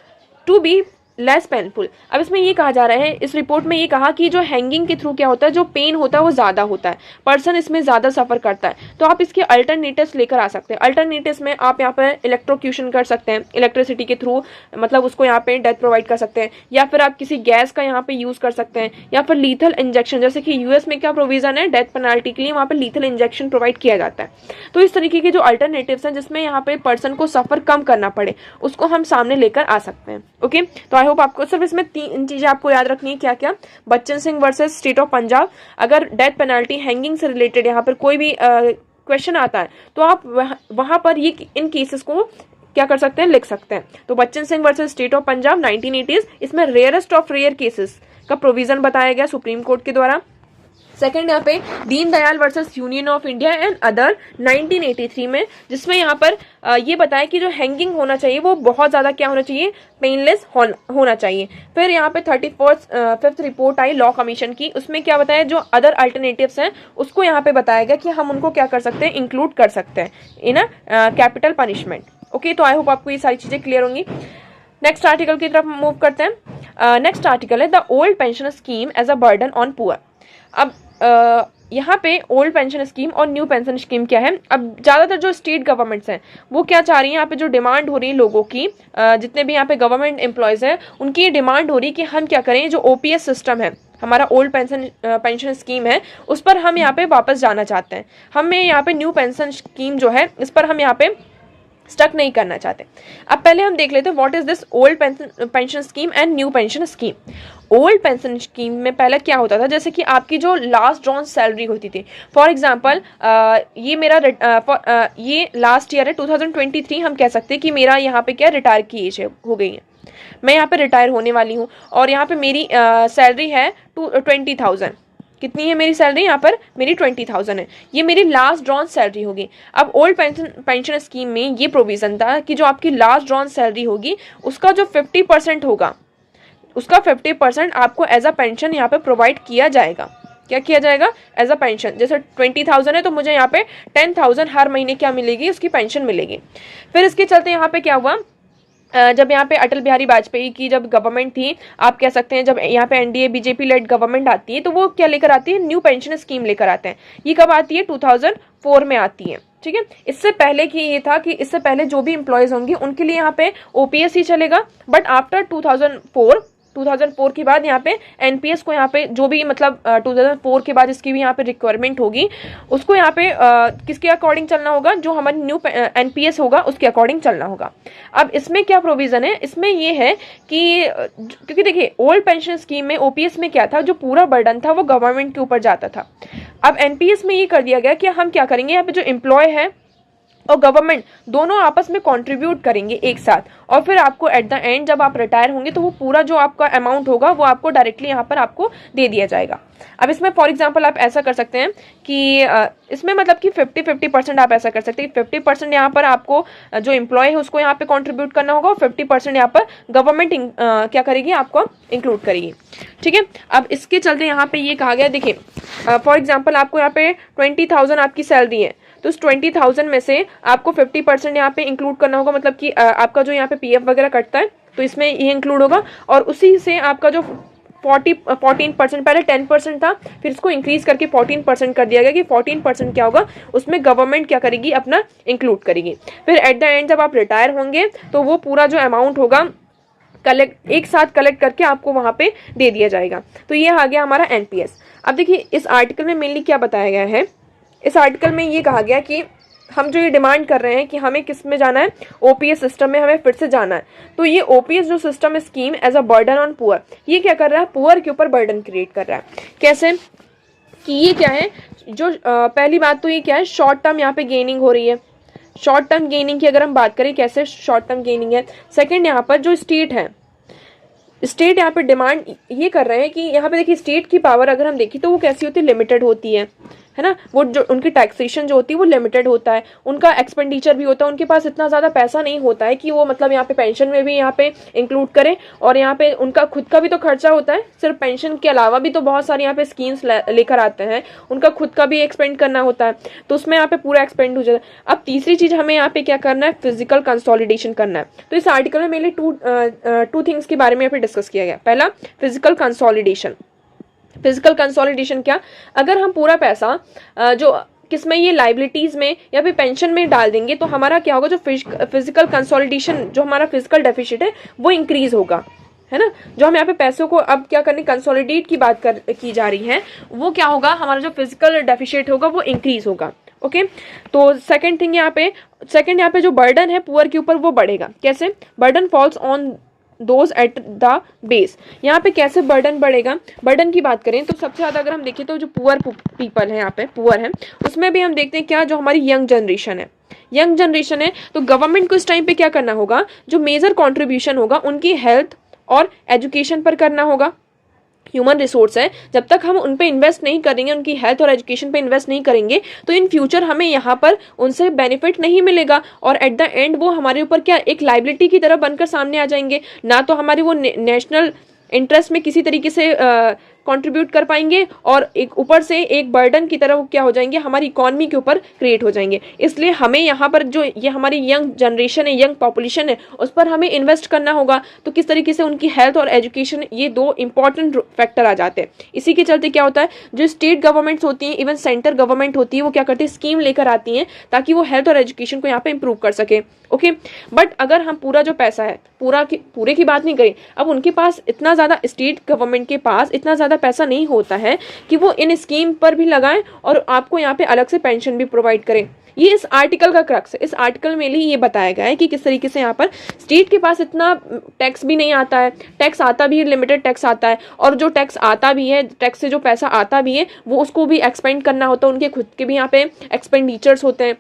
to be less painful. अब इसमें ये कहा जा रहा है, इस रिपोर्ट में ये कहा कि जो हैंगिंग के थ्रू क्या होता है, जो पेन होता है वो ज़्यादा होता है, पर्सन इसमें ज़्यादा सफ़र करता है, तो आप इसके अल्टरनेटिव्स लेकर आ सकते हैं। अल्टरनेटिव्स में आप यहाँ पर इलेक्ट्रोक्यूशन कर सकते हैं, इलेक्ट्रिसिटी के थ्रू मतलब उसको यहाँ पे डेथ प्रोवाइड कर सकते हैं, या फिर आप किसी गैस का यहाँ पे यूज़ कर सकते हैं, या फिर लीथल इंजेक्शन, जैसे कि यूएस में क्या प्रोविज़न है, डेथ पेनाल्टी के लिए वहाँ पर लीथल इंजेक्शन प्रोवाइड किया जाता है। तो इस तरीके के जो अल्टरनेटिव्स हैं जिसमें यहाँ पे पर्सन को सफ़र कम करना पड़े, उसको हम सामने लेकर आ सकते हैं। ओके, तो आई होप आपको सिर्फ इसमें 3 चीजें आपको याद रखनी है। क्या क्या? Bachchan Singh versus state of Punjab. अगर डेथ पेनल्टी हैंगिंग से रिलेटेड यहाँ पर कोई भी क्वेश्चन आता है तो आप वहां पर ये इन केसेस को क्या कर सकते हैं, लिख सकते हैं। तो Bachchan Singh versus state of Punjab 1980s, इसमें रेयरेस्ट ऑफ रेयर केसेस का प्रोविजन बताया गया सुप्रीम कोर्ट के द्वारा। सेकंड यहाँ पे Deendayal versus Union of India and other 1983 में, जिसमें यहाँ पर ये बताया कि जो हैंगिंग होना चाहिए वो बहुत ज़्यादा क्या होना चाहिए, पेनलेस होना चाहिए। फिर यहाँ पे 35th रिपोर्ट आई लॉ कमीशन की, उसमें क्या बताया, जो अदर अल्टरनेटिव्स हैं उसको यहाँ पे बताया गया कि हम उनको क्या कर सकते हैं, इंक्लूड कर सकते हैं इन अ कैपिटल पनिशमेंट। ओके, तो आई होप आपको ये सारी चीज़ें क्लियर होंगी। नेक्स्ट आर्टिकल की तरफ मूव करते हैं। नेक्स्ट आर्टिकल है the old pension scheme as a burden on poor. अब यहाँ पे ओल्ड पेंशन स्कीम और न्यू पेंशन स्कीम क्या है। अब ज़्यादातर जो स्टेट गवर्नमेंट्स हैं वो क्या चाह रही हैं, यहाँ पे जो डिमांड हो रही है लोगों की, जितने भी यहाँ पे गवर्नमेंट एम्प्लॉयज़ हैं उनकी ये डिमांड हो रही है कि हम क्या करें, जो ओपीएस सिस्टम है, हमारा ओल्ड पेंशन स्कीम है, उस पर हम यहाँ पे वापस जाना चाहते हैं। हमें यहाँ पे न्यू पेंशन स्कीम जो है इस पर हम यहाँ पे स्टक नहीं करना चाहते। अब पहले हम देख लेते हैं what is this old pension scheme and new pension scheme. Old pension scheme में पहले क्या होता था, जैसे कि आपकी जो लास्ट ड्रॉन सैलरी होती थी, फॉर एग्जांपल ये मेरा ये लास्ट ईयर है 2023, हम कह सकते हैं कि मेरा यहाँ पे क्या रिटायर की एज हो गई है, मैं यहाँ पे रिटायर होने वाली हूँ और यहाँ पे मेरी सैलरी है 20,000। कितनी है मेरी सैलरी, यहाँ पर मेरी 20,000 है, ये मेरी लास्ट ड्रॉन सैलरी होगी। अब ओल्ड पेंशन स्कीम में ये प्रोविज़न था कि जो आपकी लास्ट ड्रॉन सैलरी होगी उसका जो 50% होगा, उसका 50% आपको एज अ पेंशन यहाँ पे प्रोवाइड किया जाएगा। क्या किया जाएगा, एज अ पेंशन। जैसे 20,000 है तो मुझे यहाँ पे 10,000 हर महीने क्या मिलेगी, उसकी पेंशन मिलेगी। फिर इसके चलते यहाँ पे क्या हुआ, जब यहाँ पे अटल बिहारी वाजपेयी की जब गवर्नमेंट थी, आप कह सकते हैं जब यहाँ पे एनडीए बीजेपी लेड गवर्नमेंट आती है तो वो क्या लेकर आती है, न्यू पेंशन स्कीम लेकर आते हैं। ये कब आती है, 2004 में आती है। ठीक है, इससे पहले की ये था कि इससे पहले जो भी एम्प्लॉयज होंगे उनके लिए यहाँ पे ओपीएस ही चलेगा, बट आफ्टर 2004 के बाद यहाँ पे एनपीएस को यहाँ पे जो भी मतलब 2004 के बाद इसकी भी यहाँ पे रिक्वायरमेंट होगी, उसको यहाँ पे किसके अकॉर्डिंग चलना होगा, जो हमारी न्यू एनपीएस होगा उसके अकॉर्डिंग चलना होगा। अब इसमें क्या प्रोविजन है, इसमें ये है कि क्योंकि देखिए ओल्ड पेंशन स्कीम में ओपीएस में क्या था, जो पूरा बर्डन था वो गवर्नमेंट के ऊपर जाता था। अब एनपीएस में ये कर दिया गया कि हम क्या करेंगे, यहाँ पे जो एम्प्लॉय है और गवर्नमेंट दोनों आपस में कंट्रीब्यूट करेंगे एक साथ, और फिर आपको एट द एंड जब आप रिटायर होंगे तो वो पूरा जो आपका अमाउंट होगा वो आपको डायरेक्टली यहाँ पर आपको दे दिया जाएगा। अब इसमें फॉर एग्जांपल आप ऐसा कर सकते हैं कि इसमें मतलब कि 50% आप ऐसा कर सकते हैं, 50% यहाँ पर आपको जो एम्प्लॉय है उसको यहाँ पे कंट्रीब्यूट करना होगा और 50% यहाँ पर गवर्नमेंट क्या करेगी, आपको इंक्लूड करेगी। ठीक है, अब इसके चलते यहाँ पे ये कहा गया, देखिए फॉर एग्जाम्पल आपको यहाँ पे 20,000 आपकी सैलरी है, तो इस 20,000 में से आपको 50% यहाँ पे इंक्लूड करना होगा, मतलब कि आपका जो यहाँ पे पीएफ वगैरह कटता है तो इसमें ये इंक्लूड होगा, और उसी से आपका जो 14%, पहले 10% था, फिर इसको इंक्रीज करके 14% कर दिया गया कि 14% क्या होगा, उसमें गवर्नमेंट क्या करेगी, अपना इंक्लूड करेगी। फिर एट द एंड जब आप रिटायर होंगे तो वो पूरा जो अमाउंट होगा एक साथ कलेक्ट करके आपको वहां पे दे दिया जाएगा। तो ये आ गया हमारा एनपीएस। अब देखिए इस आर्टिकल में मेनली क्या बताया गया है, इस आर्टिकल में ये कहा गया कि हम जो ये डिमांड कर रहे हैं कि हमें किस में जाना है, ओपीएस सिस्टम में हमें फिर से जाना है। तो ये ओपीएस जो सिस्टम है scheme as a burden on poor, ये क्या कर रहा है, पुअर के ऊपर बर्डन क्रिएट कर रहा है। कैसे, कि ये क्या है, जो पहली बात तो ये क्या है, शॉर्ट टर्म यहाँ पे गेनिंग हो रही है। शॉर्ट टर्म गेनिंग की अगर हम बात करें कैसे शॉर्ट टर्म गेनिंग है। सेकंड, यहाँ पर जो स्टेट है, स्टेट यहाँ पे डिमांड ये कर रहे हैं कि यहाँ पे देखिए स्टेट की पावर अगर हम देखें तो वो कैसी होती है, लिमिटेड होती है ना। वो जो उनकी टैक्सेशन जो होती है वो लिमिटेड होता है, उनका एक्सपेंडिचर भी होता है, उनके पास इतना ज़्यादा पैसा नहीं होता है कि वो मतलब यहाँ पे पेंशन में भी यहाँ पे इंक्लूड करें, और यहाँ पे उनका खुद का भी तो खर्चा होता है, सिर्फ पेंशन के अलावा भी तो बहुत सारी यहाँ पे स्कीम्स लेकर आते हैं, उनका खुद का भी एक्सपेंड करना होता है, तो उसमें यहाँ पे पूरा एक्सपेंड हो जाता है। अब तीसरी चीज़ हमें यहाँ पे क्या करना है, फिजिकल कंसोलिडेशन करना है। तो इस आर्टिकल में मेरे टू थिंग्स के बारे में यहाँ पे डिस्कस किया गया। पहला, फिजिकल कंसोलिडेशन। फिजिकल कंसोलिडेशन क्या, अगर हम पूरा पैसा जो किसमें, ये लाइबिलिटीज में या फिर पेंशन में डाल देंगे तो हमारा क्या होगा, जो फिजिकल कंसोलिडेशन, जो हमारा फिजिकल डेफिसिट है वो इंक्रीज होगा, है ना। जो हम यहाँ पे पैसों को अब क्या करने, कंसोलिडेट की बात की जा रही है, वो क्या होगा, हमारा जो फिजिकल डेफिसिट होगा वो इंक्रीज होगा। ओके, तो सेकंड यहाँ पे जो बर्डन है पुअर के ऊपर वो बढ़ेगा। कैसे, burden falls on those at the base. यहाँ पे कैसे बर्डन बढ़ेगा, बर्डन की बात करें तो सबसे ज़्यादा अगर हम देखें तो जो पुअर पीपल है, यहाँ पे पुअर है, उसमें भी हम देखते हैं क्या, जो हमारी यंग जनरेशन है, तो गवर्नमेंट को इस टाइम पे क्या करना होगा, जो मेजर कॉन्ट्रीब्यूशन होगा उनकी हेल्थ और एजुकेशन पर करना होगा। ह्यूमन रिसोर्स है, जब तक हम उन पे इन्वेस्ट नहीं करेंगे, उनकी हेल्थ और एजुकेशन पे इन्वेस्ट नहीं करेंगे, तो इन फ्यूचर हमें यहाँ पर उनसे बेनिफिट नहीं मिलेगा, और एट द एंड वो हमारे ऊपर क्या, एक लाइबिलिटी की तरह बनकर सामने आ जाएंगे। ना तो हमारी वो नेशनल इंटरेस्ट में किसी तरीके से कंट्रीब्यूट कर पाएंगे, और एक ऊपर से एक बर्डन की तरह वो क्या हो जाएंगे, हमारी इकोनॉमी के ऊपर क्रिएट हो जाएंगे। इसलिए हमें यहाँ पर जो ये हमारी यंग जनरेशन है, यंग पॉपुलेशन है, उस पर हमें इन्वेस्ट करना होगा। तो किस तरीके से उनकी हेल्थ और एजुकेशन, ये दो इंपॉर्टेंट फैक्टर आ जाते हैं। इसी के चलते क्या होता है, जो स्टेट गवर्नमेंट्स होती हैं, इवन सेंटर गवर्नमेंट होती है, वो क्या करती है, स्कीम लेकर आती हैं ताकि वो हेल्थ और एजुकेशन को यहाँ पे इंप्रूव कर सके। ओके, बट अगर हम पूरा जो पैसा है, पूरे की बात नहीं करें, अब उनके पास इतना ज़्यादा, स्टेट गवर्नमेंट के पास इतना ज़्यादा पैसा नहीं होता है कि वो इन स्कीम पर भी लगाएं और आपको यहाँ पे अलग से पेंशन भी प्रोवाइड करें। ये इस आर्टिकल का क्रक्स है। इस आर्टिकल में ही ये बताया गया है कि किस तरीके से यहाँ पर स्टेट के पास इतना टैक्स भी नहीं आता है, टैक्स आता भी लिमिटेड टैक्स आता है, और जो टैक्स आता भी है, टैक्स से जो पैसा आता भी है, वो उसको भी एक्सपेंड करना होता है, उनके खुद के भी यहाँ पे एक्सपेंडिचर्स होते हैं।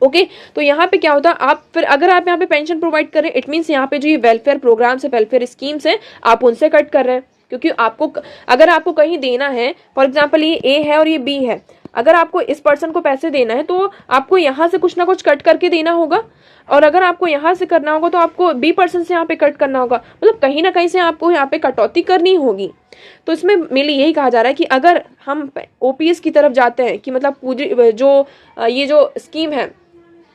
ओके, तो यहाँ पे क्या होता है, आप फिर अगर आप यहाँ पे पेंशन प्रोवाइड कर रहे हैं, इट मीन्स यहाँ पे जो ये वेलफेयर प्रोग्राम्स है, वेलफेयर स्कीम्स हैं, आप उनसे कट कर रहे हैं। क्योंकि आपको, अगर आपको कहीं देना है, फॉर एग्जाम्पल ये ए है और ये बी है, अगर आपको इस पर्सन को पैसे देना है तो आपको यहाँ से कुछ ना कुछ कट करके देना होगा, और अगर आपको यहाँ से करना होगा तो आपको बी पर्सन से यहाँ पे कट करना होगा, मतलब कहीं ना कहीं से आपको यहाँ पे कटौती करनी होगी। तो इसमें मेनली यही कहा जा रहा है कि अगर हम ओपीएस की तरफ जाते हैं, कि मतलब पूरी जो ये जो स्कीम है,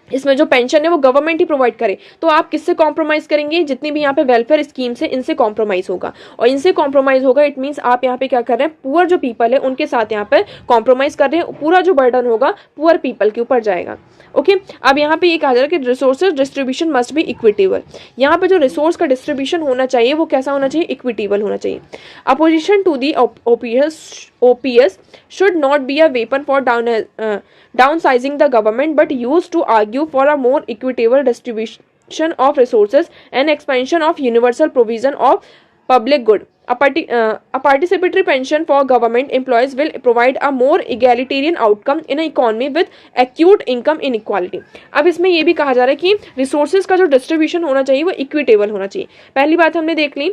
इसमें जो पेंशन है वो गवर्नमेंट ही प्रोवाइड करे, तो आप किससे कॉम्प्रोमाइज़ करेंगे, जितनी भी यहाँ पे वेलफेयर स्कीम्स है इनसे कॉम्प्रोमाइज़ होगा, और इनसे कॉम्प्रोमाइज़ होगा, इट मीन्स आप यहाँ पे क्या कर रहे हैं, पुअर जो पीपल है उनके साथ यहाँ पे कॉम्प्रोमाइज़ कर रहे हैं, पूरा जो बर्डन होगा पुअर पीपल के ऊपर जाएगा। ओके, अब यहाँ पे ये कहा जा रहा है कि resources distribution must be equitable. यहाँ पे जो रिसोर्स का डिस्ट्रीब्यूशन होना चाहिए वो कैसा होना चाहिए, इक्विटेबल होना चाहिए। Opposition to the OPS should not be a weapon for downsizing the government, but used to argue for a more equitable distribution of resources and expansion of universal provision of public good. A participatory pension for government employees will provide a more egalitarian outcome in an economy with acute income inequality. अब इसमें ये भी कहा जा रहा है कि resources का जो डिस्ट्रीब्यूशन होना चाहिए वो इक्विटेबल होना चाहिए। पहली बात हमने देख ली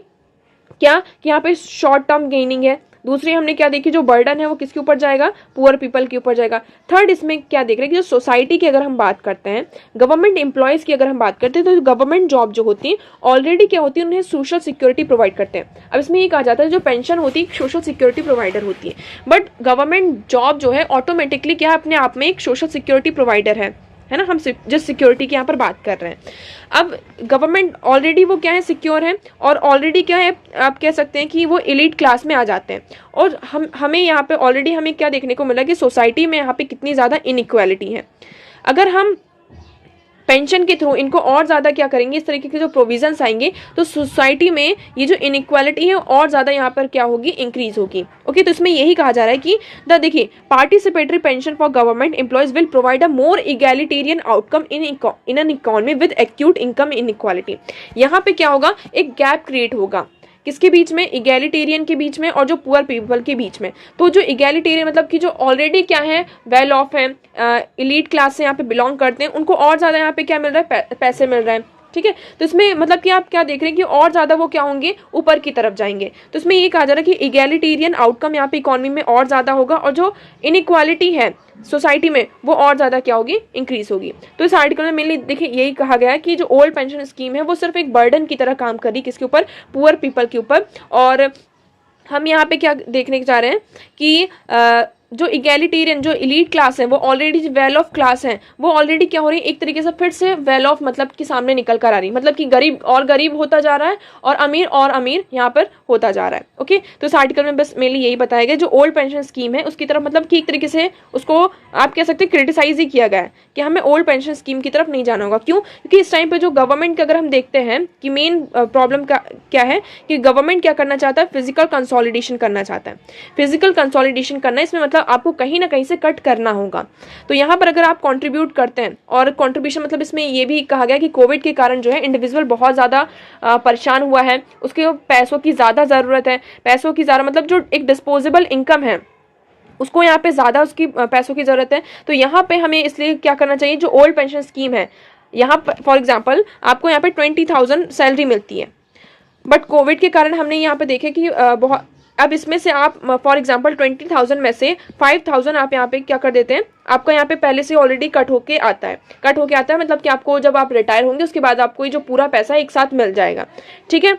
क्या, कि यहाँ पे शॉर्ट टर्म गेनिंग है। दूसरी हमने क्या देखी, जो बर्डन है वो किसके ऊपर जाएगा, पुअर पीपल के ऊपर जाएगा। थर्ड, इसमें क्या देख रहे हैं कि जो सोसाइटी की अगर हम बात करते हैं, गवर्नमेंट एम्प्लॉयज़ की अगर हम बात करते हैं, तो गवर्नमेंट जॉब जो होती है ऑलरेडी क्या होती है, उन्हें सोशल सिक्योरिटी प्रोवाइड करते हैं। अब इसमें ये कहा जाता है जो पेंशन होती है सोशल सिक्योरिटी प्रोवाइडर होती है, बट गवर्नमेंट जॉब जो है ऑटोमेटिकली क्या अपने आप में एक सोशल सिक्योरिटी प्रोवाइडर है ना। हम जिस सिक्योरिटी की यहाँ पर बात कर रहे हैं, अब गवर्नमेंट ऑलरेडी वो क्या है, सिक्योर है, और ऑलरेडी क्या है, आप कह सकते हैं कि वो एलीट क्लास में आ जाते हैं। और हमें यहाँ पे ऑलरेडी हमें क्या देखने को मिला कि सोसाइटी में यहाँ पे कितनी ज़्यादा इनइक्वालिटी है। अगर हम पेंशन के थ्रू इनको और ज़्यादा क्या करेंगे, इस तरीके के जो प्रोविजंस आएंगे, तो सोसाइटी में ये जो इनइक्वालिटी है और ज़्यादा यहाँ पर क्या होगी, इंक्रीज होगी। ओके, तो इसमें यही कहा जा रहा है कि देखिए, participatory pension for government employees will provide a more egalitarian outcome in an economy with acute income inequality. यहाँ पे क्या होगा, एक गैप क्रिएट होगा किसके बीच में, इगैलिटेरियन के बीच में और जो पुअर पीपल के बीच में। तो जो इगैलिटेरियन मतलब कि जो ऑलरेडी क्या है, वेल ऑफ है, इलीट क्लास से यहाँ पे बिलोंग करते हैं, उनको और ज्यादा यहाँ पे क्या मिल रहा है, पैसे मिल रहे हैं, ठीक है। तो इसमें मतलब कि आप क्या देख रहे हैं कि और ज्यादा वो क्या होंगे, ऊपर की तरफ जाएंगे। तो इसमें ये कहा जा रहा है कि इगैलिटेरियन आउटकम यहाँ पे इकोनॉमी में और ज्यादा होगा, और जो इनइक्वालिटी है सोसाइटी में वो और ज्यादा क्या होगी, इंक्रीज होगी। तो इस आर्टिकल में मेनली देखिए यही कहा गया है कि जो ओल्ड पेंशन स्कीम है वो सिर्फ एक बर्डन की तरह काम कर रही है, किसके ऊपर, पुअर पीपल के ऊपर। और हम यहाँ पे क्या देखने जा रहे हैं कि जो इगैलिटेरियन, जो इलीट क्लास है, वो ऑलरेडी वेल ऑफ क्लास है, वो ऑलरेडी क्या हो रही है, एक तरीके से फिर से वेल ऑफ मतलब कि सामने निकल कर आ रही, मतलब कि गरीब और गरीब होता जा रहा है और अमीर यहाँ पर होता जा रहा है। ओके, तो इस आर्टिकल में बस मेनली यही बताया गया, जो ओल्ड पेंशन स्कीम है उसकी तरफ मतलब कि एक तरीके से उसको आप कह सकते हैं क्रिटिसाइज ही किया गया है कि हमें ओल्ड पेंशन स्कीम की तरफ नहीं जाना होगा। क्यों? क्योंकि इस टाइम पे जो गवर्नमेंट का अगर हम देखते हैं कि मेन प्रॉब्लम क्या है कि गवर्नमेंट क्या करना चाहता है, फिजिकल कंसोलिडेशन करना चाहता है। फिजिकल कंसोलिडेशन करना, इसमें मतलब आपको कहीं ना कहीं से कट करना होगा। तो यहाँ पर अगर आप कंट्रीब्यूट करते हैं, और कंट्रीब्यूशन मतलब इसमें ये भी कहा गया कि कोविड के कारण जो है इंडिविजुअल बहुत ज़्यादा परेशान हुआ है, उसके पैसों की ज़्यादा ज़रूरत है, पैसों की ज़्यादा मतलब जो एक डिस्पोजेबल इनकम है उसको यहाँ पे ज़्यादा उसकी पैसों की ज़रूरत है। तो यहाँ पे हमें इसलिए क्या करना चाहिए, जो ओल्ड पेंशन स्कीम है, यहाँ पर फॉर एग्जाम्पल आपको यहाँ पे 20,000 सैलरी मिलती है, बट कोविड के कारण हमने यहाँ पे देखे कि बहुत, अब इसमें से आप फॉर एग्जांपल 20,000 में से 5,000 आप यहाँ पे क्या कर देते हैं, आपका यहाँ पे पहले से ऑलरेडी कट होके आता है, मतलब कि आपको जब आप रिटायर होंगे उसके बाद आपको ये जो पूरा पैसा एक साथ मिल जाएगा, ठीक है।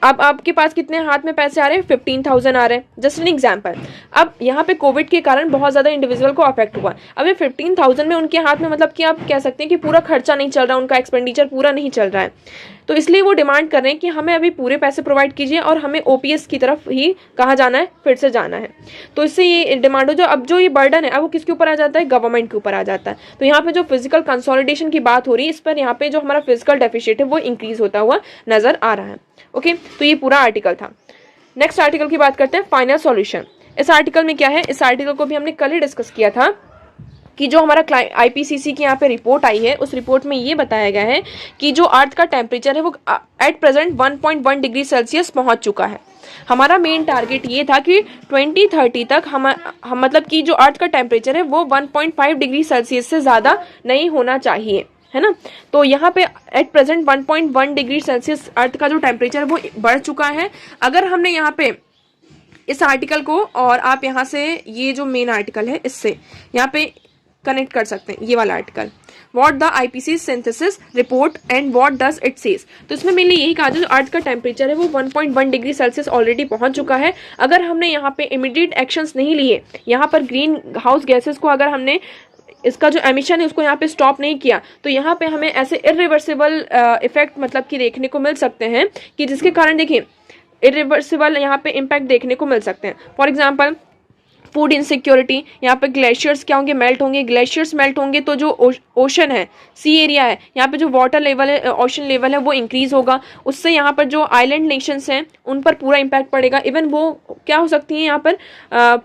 अब आपके पास कितने हाथ में पैसे आ रहे हैं, 15,000 आ रहे हैं, जस्ट एन एग्जांपल। अब यहाँ पे कोविड के कारण बहुत ज़्यादा इंडिविजुअल को अफेक्ट हुआ। अब ये 15,000 में उनके हाथ में मतलब कि आप कह सकते हैं कि पूरा खर्चा नहीं चल रहा, उनका एक्सपेंडिचर पूरा नहीं चल रहा है, तो इसलिए वो डिमांड कर रहे हैं कि हमें अभी पूरे पैसे प्रोवाइड कीजिए और हमें ओपीएस की तरफ ही कहाँ जाना है, फिर से जाना है। तो इससे ये डिमांड हो, जो अब जो ये बर्डन है अब वो किसके ऊपर आ जाता है, गवर्नमेंट के ऊपर आ जाता है। तो यहाँ पे जो फिजिकल कंसोलिडेशन की बात हो रही है, इस पर यहाँ पे जो हमारा फिजिकल डेफिसिट है वो इंक्रीज होता हुआ नजर आ रहा है। ओके, तो ये पूरा आर्टिकल था। नेक्स्ट आर्टिकल की बात करते हैं, फाइनल सॉल्यूशन। इस आर्टिकल में क्या है, इस आर्टिकल को भी हमने कल ही डिस्कस किया था कि जो हमारा आईपीसीसी की यहाँ पे रिपोर्ट आई है, उस रिपोर्ट में ये बताया गया है कि जो अर्थ का टेम्परेचर है वो एट प्रेजेंट 1.1 डिग्री सेल्सियस पहुंच चुका है। हमारा मेन टारगेट ये था कि 2030 तक हम मतलब कि जो अर्थ का टेम्परेचर है वो 1.5 डिग्री सेल्सियस से ज़्यादा नहीं होना चाहिए, है ना। तो यहाँ पे एट प्रेजेंट 1.1 डिग्री सेल्सियस अर्थ का जो टेम्परेचर है वो बढ़ चुका है। अगर हमने यहाँ पे इस आर्टिकल को, और आप यहाँ से ये जो मेन आर्टिकल है इससे यहाँ पे कनेक्ट कर सकते हैं, ये वाला article, what the IPC synthesis report and what does it says. तो इसमें मैंने यही कहा, जो अर्थ का टेम्परेचर है वो 1.1 डिग्री सेल्सियस ऑलरेडी पहुंच चुका है। अगर हमने यहाँ पे इमीडिएट एक्शंस नहीं लिए, यहाँ पर ग्रीन हाउस गैसेस को अगर हमने इसका जो एमिशन है उसको यहाँ पे स्टॉप नहीं किया, तो यहाँ पे हमें ऐसे इरिवर्सिबल इफेक्ट मतलब कि देखने को मिल सकते हैं कि जिसके कारण देखिए इरिवर्सिबल यहाँ पे इम्पैक्ट देखने को मिल सकते हैं। फॉर एग्जाम्पल फूड इनसिक्योरिटी, यहाँ पे ग्लेशियर्स क्या होंगे, मेल्ट होंगे। ग्लेशियर्स मेल्ट होंगे तो जो ओशन है, सी एरिया है, यहाँ पे जो वाटर लेवल है, ओशन लेवल है वो इंक्रीज होगा। उससे यहाँ पर जो आइलैंड नेशंस हैं उन पर पूरा इम्पैक्ट पड़ेगा। इवन वो क्या हो सकती हैं, यहाँ पर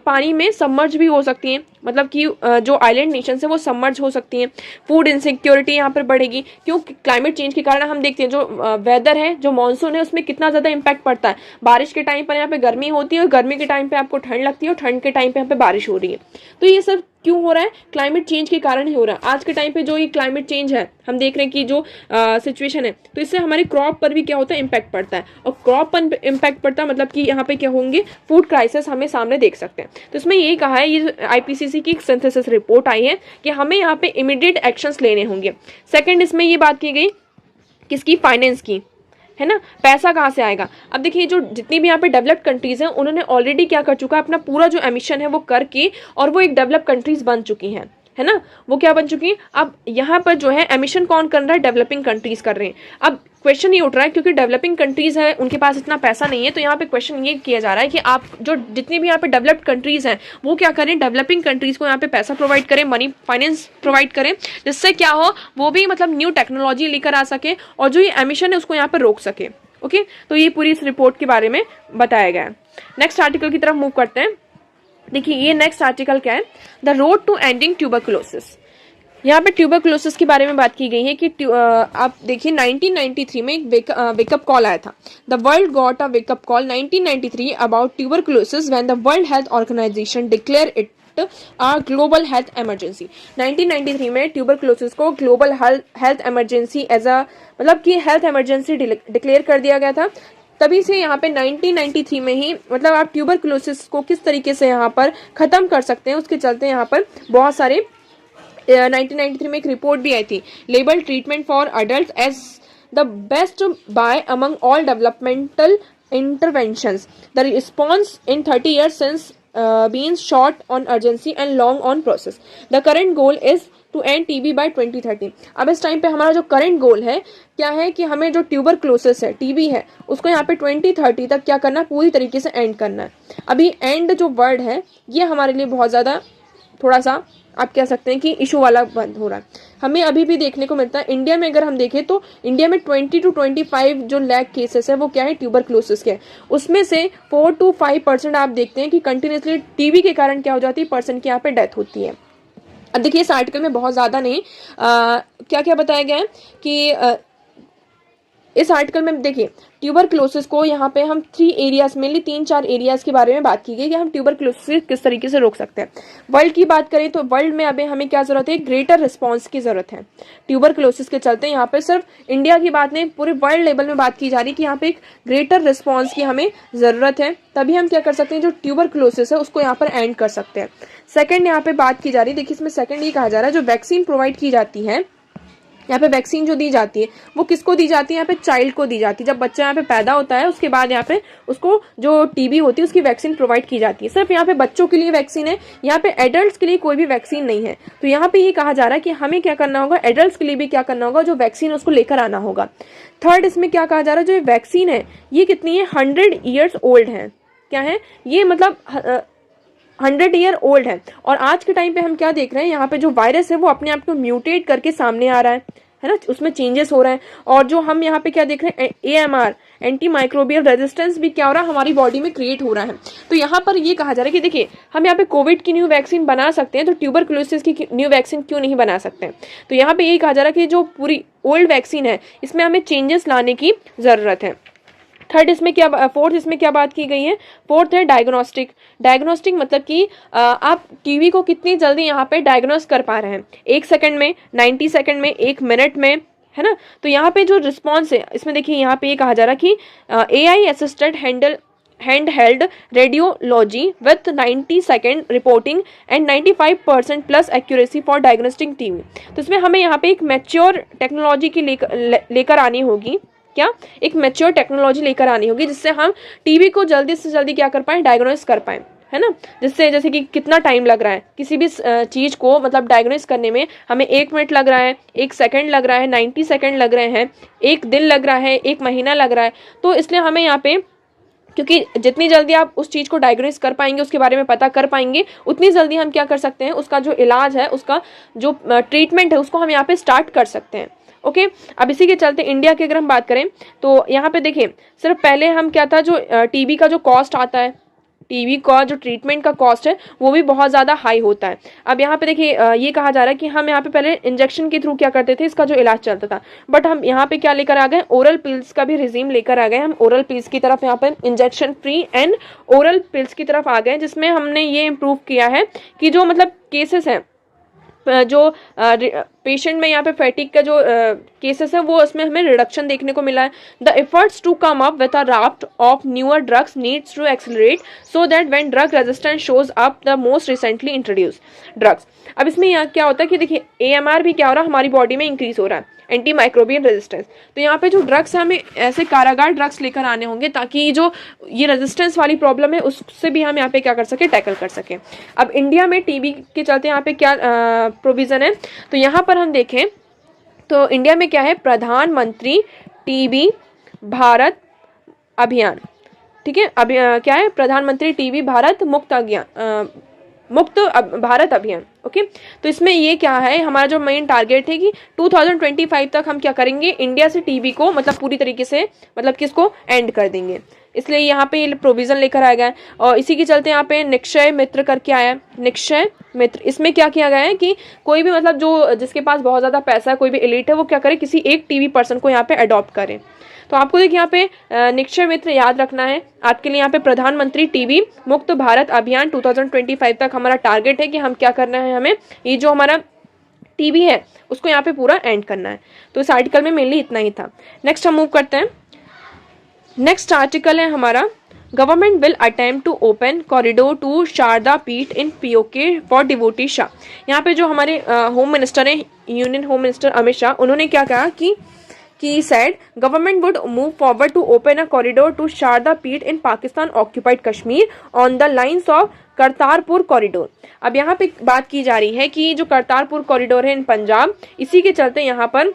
पानी में सबमर्ज भी हो सकती हैं, मतलब कि जो आइलैंड नेशंस हैं वो सबमर्ज हो सकती हैं। फूड इनसिक्योरिटी यहाँ पर बढ़ेगी, क्योंकि क्लाइमेट चेंज के कारण हम देखते हैं जो वेदर है, जो मानसून है, उसमें कितना ज़्यादा इम्पैक्ट पड़ता है। बारिश के टाइम पर यहाँ पे गर्मी होती है और गर्मी के टाइम पे आपको ठंड लगती है और ठंड के टाइम पे यहाँ पे बारिश हो रही है। तो ये सब क्यों हो रहा है, क्लाइमेट चेंज के कारण ही हो रहा है। आज के टाइम पे जो ये क्लाइमेट चेंज है, हम देख रहे हैं कि जो सिचुएशन है, तो इससे हमारे क्रॉप पर भी क्या होता है, इम्पैक्ट पड़ता है। और क्रॉप पर इम्पैक्ट पड़ता है मतलब कि यहाँ पे क्या होंगे, फूड क्राइसिस हमें सामने देख सकते हैं। तो इसमें यही कहा है, ये आईपीसीसी की एक सिंथेसिस रिपोर्ट आई है कि हमें यहाँ पे इमीडिएट एक्शंस लेने होंगे। सेकेंड, इसमें ये बात की गई किसकी, फाइनेंस की, है ना, पैसा कहाँ से आएगा। अब देखिए जो जितनी भी यहाँ पे डेवलप्ड कंट्रीज हैं उन्होंने ऑलरेडी क्या कर चुका है, अपना पूरा जो एमिशन है वो करके, और वो एक डेवलप्ड कंट्रीज बन चुकी हैं, है ना, वो क्या बन चुकी है। अब यहाँ पर जो है एमिशन कौन कर रहा है, डेवलपिंग कंट्रीज कर रहे हैं। अब क्वेश्चन ये उठ रहा है, क्योंकि डेवलपिंग कंट्रीज है उनके पास इतना पैसा नहीं है, तो यहाँ पे क्वेश्चन ये किया जा रहा है कि आप जो जितनी भी यहाँ पे डेवलप्ड कंट्रीज हैं वो क्या करें, डेवलपिंग कंट्रीज को यहाँ पे पैसा प्रोवाइड करें, मनी फाइनेंस प्रोवाइड करें, जिससे क्या हो, वो भी मतलब न्यू टेक्नोलॉजी लेकर आ सके और जो ये एमिशन है उसको यहाँ पे रोक सके। ओके, तो ये पूरी इस रिपोर्ट के बारे में बताया गया है। नेक्स्ट आर्टिकल की तरफ मूव करते हैं। देखिए ये नेक्स्ट आर्टिकल क्या है, the road to ending tuberculosis. यहाँ पे ट्यूबरक्लोसिस के बारे में बात की गई है कि आप देखिए 1993 में एक वेकअप कॉल आया था। The world got a wake up call 1993 about tuberculosis when the world health organization declare it a global health emergency. 1993 में ट्यूबरक्लोसिस को global health emergency as a मतलब कि हेल्थ इमरजेंसी डिक्लेयर कर दिया गया था। तभी से यहाँ पे 1993 में ही मतलब आप ट्यूबरक्लोसिस को किस तरीके से यहाँ पर खत्म कर सकते हैं उसके चलते यहाँ पर बहुत सारे 1993 में एक रिपोर्ट भी आई थी, label treatment for adult as the best by among all developmental interventions. The response in 30 years since been short on urgency and long on process. The current goal is to end TB by 2030. अब इस time पे हमारा जो current गोल है क्या है कि हमें जो ट्यूबरक्लोसिस है, टीबी है, उसको यहाँ पे 2030 तक क्या करना है, पूरी तरीके से एंड करना है। अभी एंड जो वर्ड है ये हमारे लिए बहुत ज़्यादा थोड़ा सा आप कह सकते हैं कि इशू वाला बंद हो रहा है। हमें अभी भी देखने को मिलता है इंडिया में, अगर हम देखें तो इंडिया में 20 to 25 जो लैक केसेस है वो क्या है, ट्यूबरक्लोसिस के। उसमें से 4 to 5% आप देखते हैं कि कंटिन्यूसली टीबी के कारण क्या हो जाती है, पर्सन की यहाँ पे डेथ होती है। अब देखिए इस आर्टिकल में बहुत ज़्यादा नहीं क्या क्या बताया गया है कि इस आर्टिकल में देखिए ट्यूबरक्लोसिस को यहाँ पे हम 3 एरियाज मेनली 3-4 एरियाज के बारे में बात की गई कि हम ट्यूबरक्लोसिस किस तरीके से रोक सकते हैं। वर्ल्ड की बात करें तो वर्ल्ड में अभी हमें क्या जरूरत है, ग्रेटर रिस्पांस की जरूरत है ट्यूबरक्लोसिस के चलते। यहाँ पे सिर्फ इंडिया की बात नहीं, पूरे वर्ल्ड लेवल में बात की जा रही है कि यहाँ पे एक ग्रेटर रिस्पॉन्स की हमें जरूरत है, तभी हम क्या कर सकते हैं, जो ट्यूबरक्लोसिस है उसको यहाँ पर एंड कर सकते हैं। सेकेंड यहाँ पे बात की जा रही है, देखिए इसमें सेकेंड ये कहा जा रहा है जो वैक्सीन प्रोवाइड की जाती है, यहाँ पे वैक्सीन जो दी जाती है वो किसको दी जाती है, यहाँ पे चाइल्ड को दी जाती है। जब बच्चा यहाँ पे पैदा होता है उसके बाद यहाँ पे उसको जो टीबी होती है उसकी वैक्सीन प्रोवाइड की जाती है। सिर्फ यहाँ पे बच्चों के लिए वैक्सीन है, यहाँ पे एडल्ट्स के लिए कोई भी वैक्सीन नहीं है। तो यहाँ पे ये कहा जा रहा है कि हमें क्या करना होगा, एडल्ट्स के लिए भी क्या करना होगा, जो वैक्सीन उसको लेकर आना होगा। थर्ड इसमें क्या कहा जा रहा है, जो वैक्सीन है ये कितनी है, 100 ईयर्स ओल्ड है। क्या है ये, मतलब 100 ईयर ओल्ड है। और आज के टाइम पे हम क्या देख रहे हैं, यहाँ पे जो वायरस है वो अपने आप को म्यूटेट करके सामने आ रहा है ना, उसमें चेंजेस हो रहे हैं। और जो हम यहाँ पे क्या देख रहे हैं, AMR एंटी माइक्रोबियल रेजिस्टेंस भी क्या हो रहा है, हमारी बॉडी में क्रिएट हो रहा है। तो यहाँ पर ये कहा जा रहा है कि देखिए हम यहाँ पे कोविड की न्यू वैक्सीन बना सकते हैं, तो ट्यूबरक्लोसिस की न्यू वैक्सीन क्यों नहीं बना सकते हैं। तो यहाँ पे ये कहा जा रहा है कि जो पूरी ओल्ड वैक्सीन है इसमें हमें चेंजेस लाने की जरूरत है। थर्ड इसमें क्या, फोर्थ इसमें क्या बात की गई है, फोर्थ है डायग्नोस्टिक। डायग्नोस्टिक मतलब कि आप टीबी को कितनी जल्दी यहाँ पे डायग्नोस कर पा रहे हैं, 1 सेकंड में, 90 सेकंड में, 1 मिनट में, है ना। तो यहाँ पे जो रिस्पॉन्स है इसमें देखिए यहाँ पे ये कहा जा रहा है कि AI assisted hand held radiology with 90 second reporting and 95% plus accuracy for diagnostic team. तो इसमें हमें यहाँ पे एक मैच्योर टेक्नोलॉजी की लेकर आनी होगी, क्या, एक मैच्योर टेक्नोलॉजी लेकर आनी होगी जिससे हम टीबी को जल्दी से जल्दी क्या कर पाएं, डायग्नोस कर पाएं, है ना। जिससे जैसे कि कितना टाइम लग रहा है किसी भी चीज़ को मतलब डायग्नोस करने में, हमें 1 मिनट लग रहा है, 1 सेकंड लग रहा है, 90 सेकंड लग रहे हैं, 1 दिन लग रहा है, 1 महीना लग रहा है। तो इसलिए हमें यहाँ पे, क्योंकि जितनी जल्दी आप उस चीज़ को डायग्नोस कर पाएंगे, उसके बारे में पता कर पाएंगे, उतनी जल्दी हम क्या कर सकते हैं, उसका जो इलाज है, उसका जो ट्रीटमेंट है उसको हम यहाँ पे स्टार्ट कर सकते हैं। ओके अब इसी के चलते इंडिया की अगर हम बात करें तो यहाँ पे देखिए सिर्फ पहले हम क्या था, जो टीबी का जो कॉस्ट आता है, टीबी का जो ट्रीटमेंट का कॉस्ट है वो भी बहुत ज़्यादा हाई होता है। अब यहाँ पे देखिए ये कहा जा रहा है कि हम यहाँ पे पहले इंजेक्शन के थ्रू क्या करते थे, इसका जो इलाज चलता था, बट हम यहाँ पे क्या लेकर आ गए, ओरल पिल्स का भी रिजीम लेकर आ गए। हम ओरल पिल्स की तरफ, यहाँ पे injection free and oral pills की तरफ आ गए, जिसमें हमने ये इम्प्रूव किया है कि जो मतलब केसेस हैं, जो पेशेंट में यहाँ पे फैटिक का जो केसेस है वो उसमें हमें रिडक्शन देखने को मिला है। The efforts to come up with a raft of newer drugs needs to accelerate so that when drug resistance shows up the most recently introduce drugs. अब इसमें यहाँ क्या होता है कि देखिए AMR भी क्या हो रहा है, हमारी बॉडी में इंक्रीज हो रहा है, एंटी माइक्रोबियल रेजिस्टेंस। तो यहाँ पे जो ड्रग्स है हमें ऐसे कारागार ड्रग्स लेकर आने होंगे ताकि जो ये रेजिस्टेंस वाली प्रॉब्लम है उससे भी हम यहाँ पे क्या कर सके, टैकल कर सके। अब इंडिया में टीबी के चलते यहाँ पे क्या प्रोविज़न है, तो यहाँ पर हम देखें तो इंडिया में क्या है, प्रधानमंत्री टीबी भारत अभियान, ठीक है। क्या है, प्रधानमंत्री टीबी भारत मुक्त भारत अभियान, ओके तो इसमें ये क्या है, हमारा जो मेन टारगेट है कि 2025 तक हम क्या करेंगे, इंडिया से टीबी को मतलब पूरी तरीके से मतलब कि इसको एंड कर देंगे। इसलिए यहाँ पे ये प्रोविजन लेकर आया गया है। और इसी के चलते यहाँ पे निक्षय मित्र करके आया है, निक्षय मित्र। इसमें क्या किया गया है कि कोई भी मतलब जो जिसके पास बहुत ज़्यादा पैसा है, कोई भी एलिट है, वो क्या करे, किसी एक टीबी पर्सन को यहाँ पे अडॉप्ट करे। तो आपको देखिए यहाँ पे निक्षय मित्र याद रखना है आपके लिए। यहाँ पे प्रधानमंत्री टीबी मुक्त भारत अभियान 2025 तक हमारा टारगेट है कि हम क्या करना है, हमें ये जो हमारा टीबी है उसको यहाँ पे पूरा एंड करना है। तो इस आर्टिकल में मेनली इतना ही था। नेक्स्ट हम मूव करते हैं। नेक्स्ट आर्टिकल है हमारा, government will attempt to open corridor to Sharda Peeth in PoK for devotee Shah. यहाँ पे जो हमारे होम मिनिस्टर हैं, union home minister Amit Shah, उन्होंने क्या कहा कि said government would move forward to open a corridor to Sharda Peeth in Pakistan occupied Kashmir on the lines of Kartarpur corridor. अब यहाँ पे बात की जा रही है कि जो करतारपुर कॉरिडोर है इन पंजाब, इसी के चलते यहाँ पर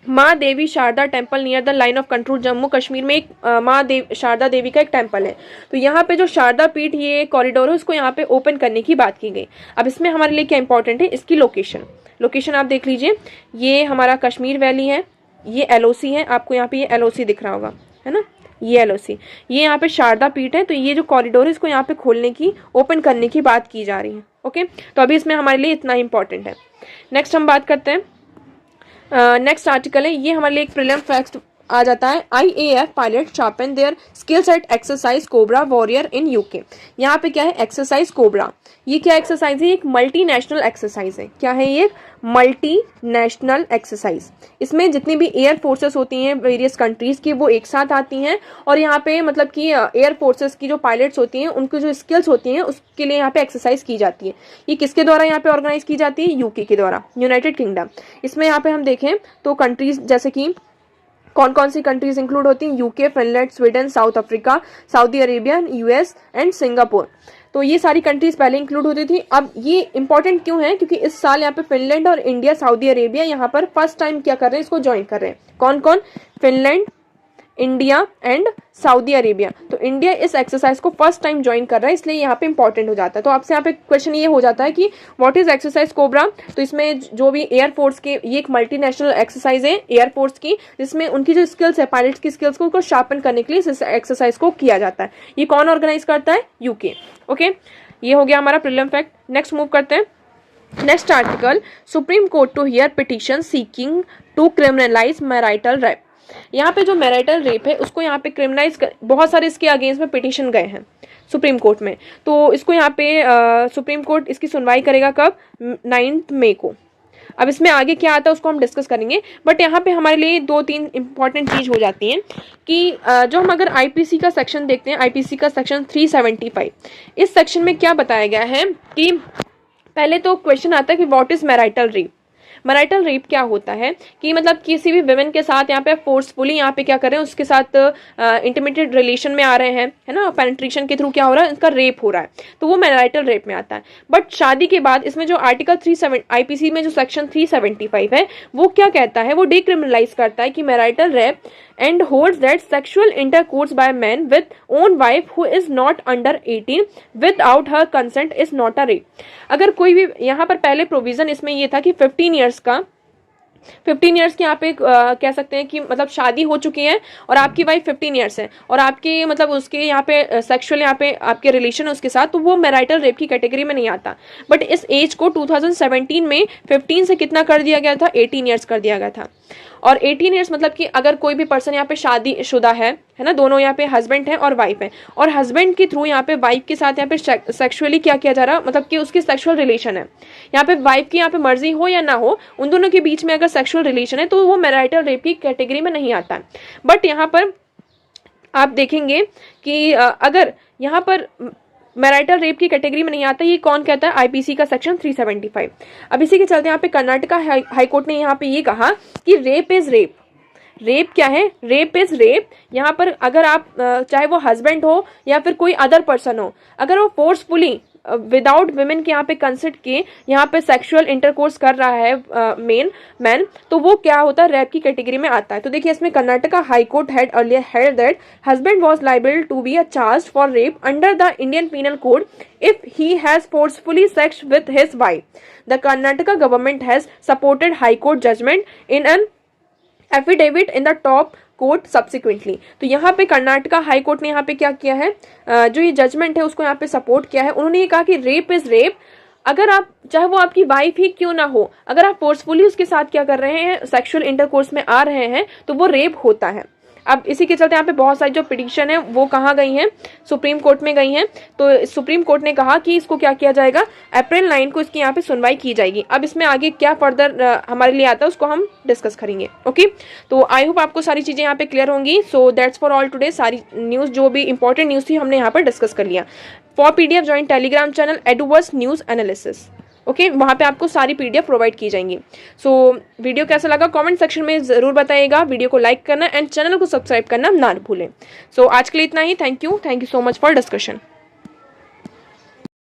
माँ देवी Sharada temple near the line of control Jammu Kashmir में एक शारदा देवी का एक टेम्पल है। तो यहाँ पे जो शारदा पीठ ये कॉरिडोर है उसको यहाँ पे ओपन करने की बात की गई। अब इसमें हमारे लिए क्या इंपॉर्टेंट है, इसकी लोकेशन आप देख लीजिए। ये हमारा कश्मीर वैली है, ये LOC है, आपको यहाँ पे ये LOC दिख रहा होगा, है ना, ये LOC, ये यहाँ पे शारदा पीठ है। तो ये जो कॉरिडोर है इसको यहाँ पे खोलने की, ओपन करने की बात की जा रही है। ओके तो अभी इसमें हमारे लिए इतना इंपॉर्टेंट है। नेक्स्ट हम बात करते हैं, नेक्स्ट आर्टिकल है, ये हमारे लिए एक प्रीलिम फैक्ट आ जाता है। IAF pilot sharpen their skills at exercise cobra warrior in UK। यहाँ पे क्या है, एक्सरसाइज कोबरा। ये क्या एक्सरसाइज है, एक मल्टीनेशनल एक्सरसाइज है। क्या है ये, मल्टीनेशनल एक्सरसाइज। इसमें जितनी भी एयर फोर्सेस होती हैं वेरियस कंट्रीज की, वो एक साथ आती हैं और यहाँ पे मतलब कि एयर फोर्सेस की जो पायलट्स होती हैं उनकी जो स्किल्स होती हैं उसके लिए यहाँ पे एक्सरसाइज की जाती है। ये किसके द्वारा यहाँ पे ऑर्गेनाइज की जाती है, UK के द्वारा, यूनाइटेड किंगडम। इसमें यहाँ पे हम देखें तो कंट्रीज जैसे कि कौन कौन सी कंट्रीज इंक्लूड होती हैं, UK, Finland, Sweden, south Africa, Saudi Arabia, US and Singapore. तो ये सारी कंट्रीज पहले इंक्लूड होती थी। अब ये इंपॉर्टेंट क्यों है, क्योंकि इस साल यहाँ पे फिनलैंड और इंडिया, सऊदी अरेबिया यहाँ पर फर्स्ट टाइम क्या कर रहे हैं, इसको ज्वाइन कर रहे हैं। कौन कौन, Finland, India and Saudi Arabia. तो इंडिया इस एक्सरसाइज को फर्स्ट टाइम ज्वाइन कर रहा है, इसलिए यहाँ पे इंपॉर्टेंट हो जाता है। तो आपसे यहाँ पे क्वेश्चन ये हो जाता है कि व्हाट इज एक्सरसाइज कोबरा। तो इसमें जो भी एयरफोर्स के, ये एक मल्टीनेशनल एक्सरसाइज है एयरफोर्स की, जिसमें उनकी जो स्किल्स है, पायलट्स की स्किल्स को शार्पन करने के लिए इस एक्सरसाइज को किया जाता है। ये कौन ऑर्गेनाइज करता है, UK। ओके ये हो गया हमारा प्रीलिम फैक्ट। नेक्स्ट मूव करते हैं। Next article, supreme court to hear petition seeking to criminalise marital rape. यहाँ पे जो मैरिटल रेप है उसको यहाँ पे क्रिमिनलाइज बहुत सारे इसके अगेंस्ट में पिटिशन गए हैं सुप्रीम कोर्ट में। तो इसको यहाँ पे सुप्रीम कोर्ट इसकी सुनवाई करेगा कब, 9 मई को। अब इसमें आगे क्या आता है उसको हम डिस्कस करेंगे, बट यहाँ पे हमारे लिए 2-3 इंपॉर्टेंट चीज हो जाती हैं कि जो हम अगर IPC का सेक्शन देखते हैं, IPC का सेक्शन 375, इस सेक्शन में क्या बताया गया है कि पहले तो क्वेश्चन आता है कि what is marital rape. Marital rape क्या होता है कि मतलब किसी भी विमेन के साथ यहाँ पे फोर्सफुली यहाँ पे क्या कर रहे हैं, उसके साथ इंटीमेटेड रिलेशन में आ रहे हैं, है ना, पेनिट्रेशन के थ्रू क्या हो रहा है, इसका रेप हो रहा है, तो वो मैरिटल रेप में आता है। बट शादी के बाद इसमें जो आर्टिकल 37 IPC में जो सेक्शन 375 है वो क्या कहता है, वो डिक्रिमिनलाइज करता है कि marital rape and holds that sexual intercourse by man with own wife who is not under 18 without her consent is not a rape। अगर कोई भी यहाँ पर पहले प्रोविजन इसमें ये था कि 15 इयर्स के यहाँ पे कह सकते हैं कि मतलब शादी हो चुकी है और आपकी वाइफ 15 इयर्स है और आपके मतलब उसके यहाँ पे सेक्सुअल यहाँ पे आपके रिलेशन है उसके साथ, तो वो मैरिटल रेप की कैटेगरी में नहीं आता। बट इस एज को 2017 में 15 से कितना कर दिया गया था, 18 इयर्स कर दिया गया था। और 18 इयर्स मतलब कि अगर कोई भी पर्सन यहाँ पे शादीशुदा है ना, दोनों यहाँ पे हस्बैंड है और वाइफ है, और हस्बैंड के थ्रू यहाँ पे वाइफ के साथ यहाँ पे सेक्सुअली क्या किया जा रहा है, मतलब कि उसकी सेक्सुअल रिलेशन है, यहाँ पे वाइफ की यहाँ पे मर्जी हो या ना हो, उन दोनों के बीच में अगर सेक्सुअल रिलेशन है तो वो मैरिटल रेप की कैटेगरी में नहीं आता है। बट यहाँ पर आप देखेंगे कि अगर यहाँ पर मैरिटल रेप की कैटेगरी में नहीं आता, ये कौन कहता है, IPC का सेक्शन 375। अब इसी के चलते यहाँ पे कर्नाटका हाई कोर्ट ने यहाँ पे ये कहा कि रेप इज रेप। रेप क्या है, रेप इज रेप। यहाँ पर अगर आप चाहे वो हस्बैंड हो या फिर कोई अदर पर्सन हो, अगर वो फोर्सफुली विदाउट वुमेन के यहाँ पे कंसेंट के यहाँ पे सेक्सुअल इंटरकोर्स कर रहा है मैन, तो वो क्या होता है, रेप की कैटेगरी में आता है। तो देखिए इसमें Karnataka high court had earlier held that husband was liable to be charged for rape under the Indian penal code if he has forcefully sex with his wife. The Karnataka government has supported High Court judgment in an affidavit in the top court subsequently. तो यहाँ पे Karnataka high court ने यहाँ पे क्या किया है, जो ये जजमेंट है उसको यहाँ पे सपोर्ट किया है। उन्होंने ये कहा कि रेप इज रेप, अगर आप चाहे वो आपकी वाइफ ही क्यों ना हो, अगर आप फोर्सफुली उसके साथ क्या कर रहे हैं, सेक्सुअल इंटरकोर्स में आ रहे हैं, तो वो रेप होता है। अब इसी के चलते यहाँ पे बहुत सारी जो पिटिशन है वो कहाँ गई हैं, सुप्रीम कोर्ट में गई हैं। तो सुप्रीम कोर्ट ने कहा कि इसको क्या किया जाएगा, अप्रैल 9 को इसकी यहाँ पे सुनवाई की जाएगी। अब इसमें आगे क्या फर्दर हमारे लिए आता है उसको हम डिस्कस करेंगे। ओके, तो आई होप आपको सारी चीज़ें यहाँ पे क्लियर होंगी। So that's for all today. सारी न्यूज़ जो भी इंपॉर्टेंट न्यूज़ थी हमने यहाँ पर डिस्कस कर लिया। For PDF join Telegram channel Eduverse news analysis. Okay, वहाँ पे आपको सारी PDF प्रोवाइड की जाएंगी। सो वीडियो कैसा लगा कमेंट सेक्शन में ज़रूर बताइएगा। वीडियो को लाइक करना एंड चैनल को सब्सक्राइब करना ना भूलें। सो आज के लिए इतना ही। Thank you so much for discussion.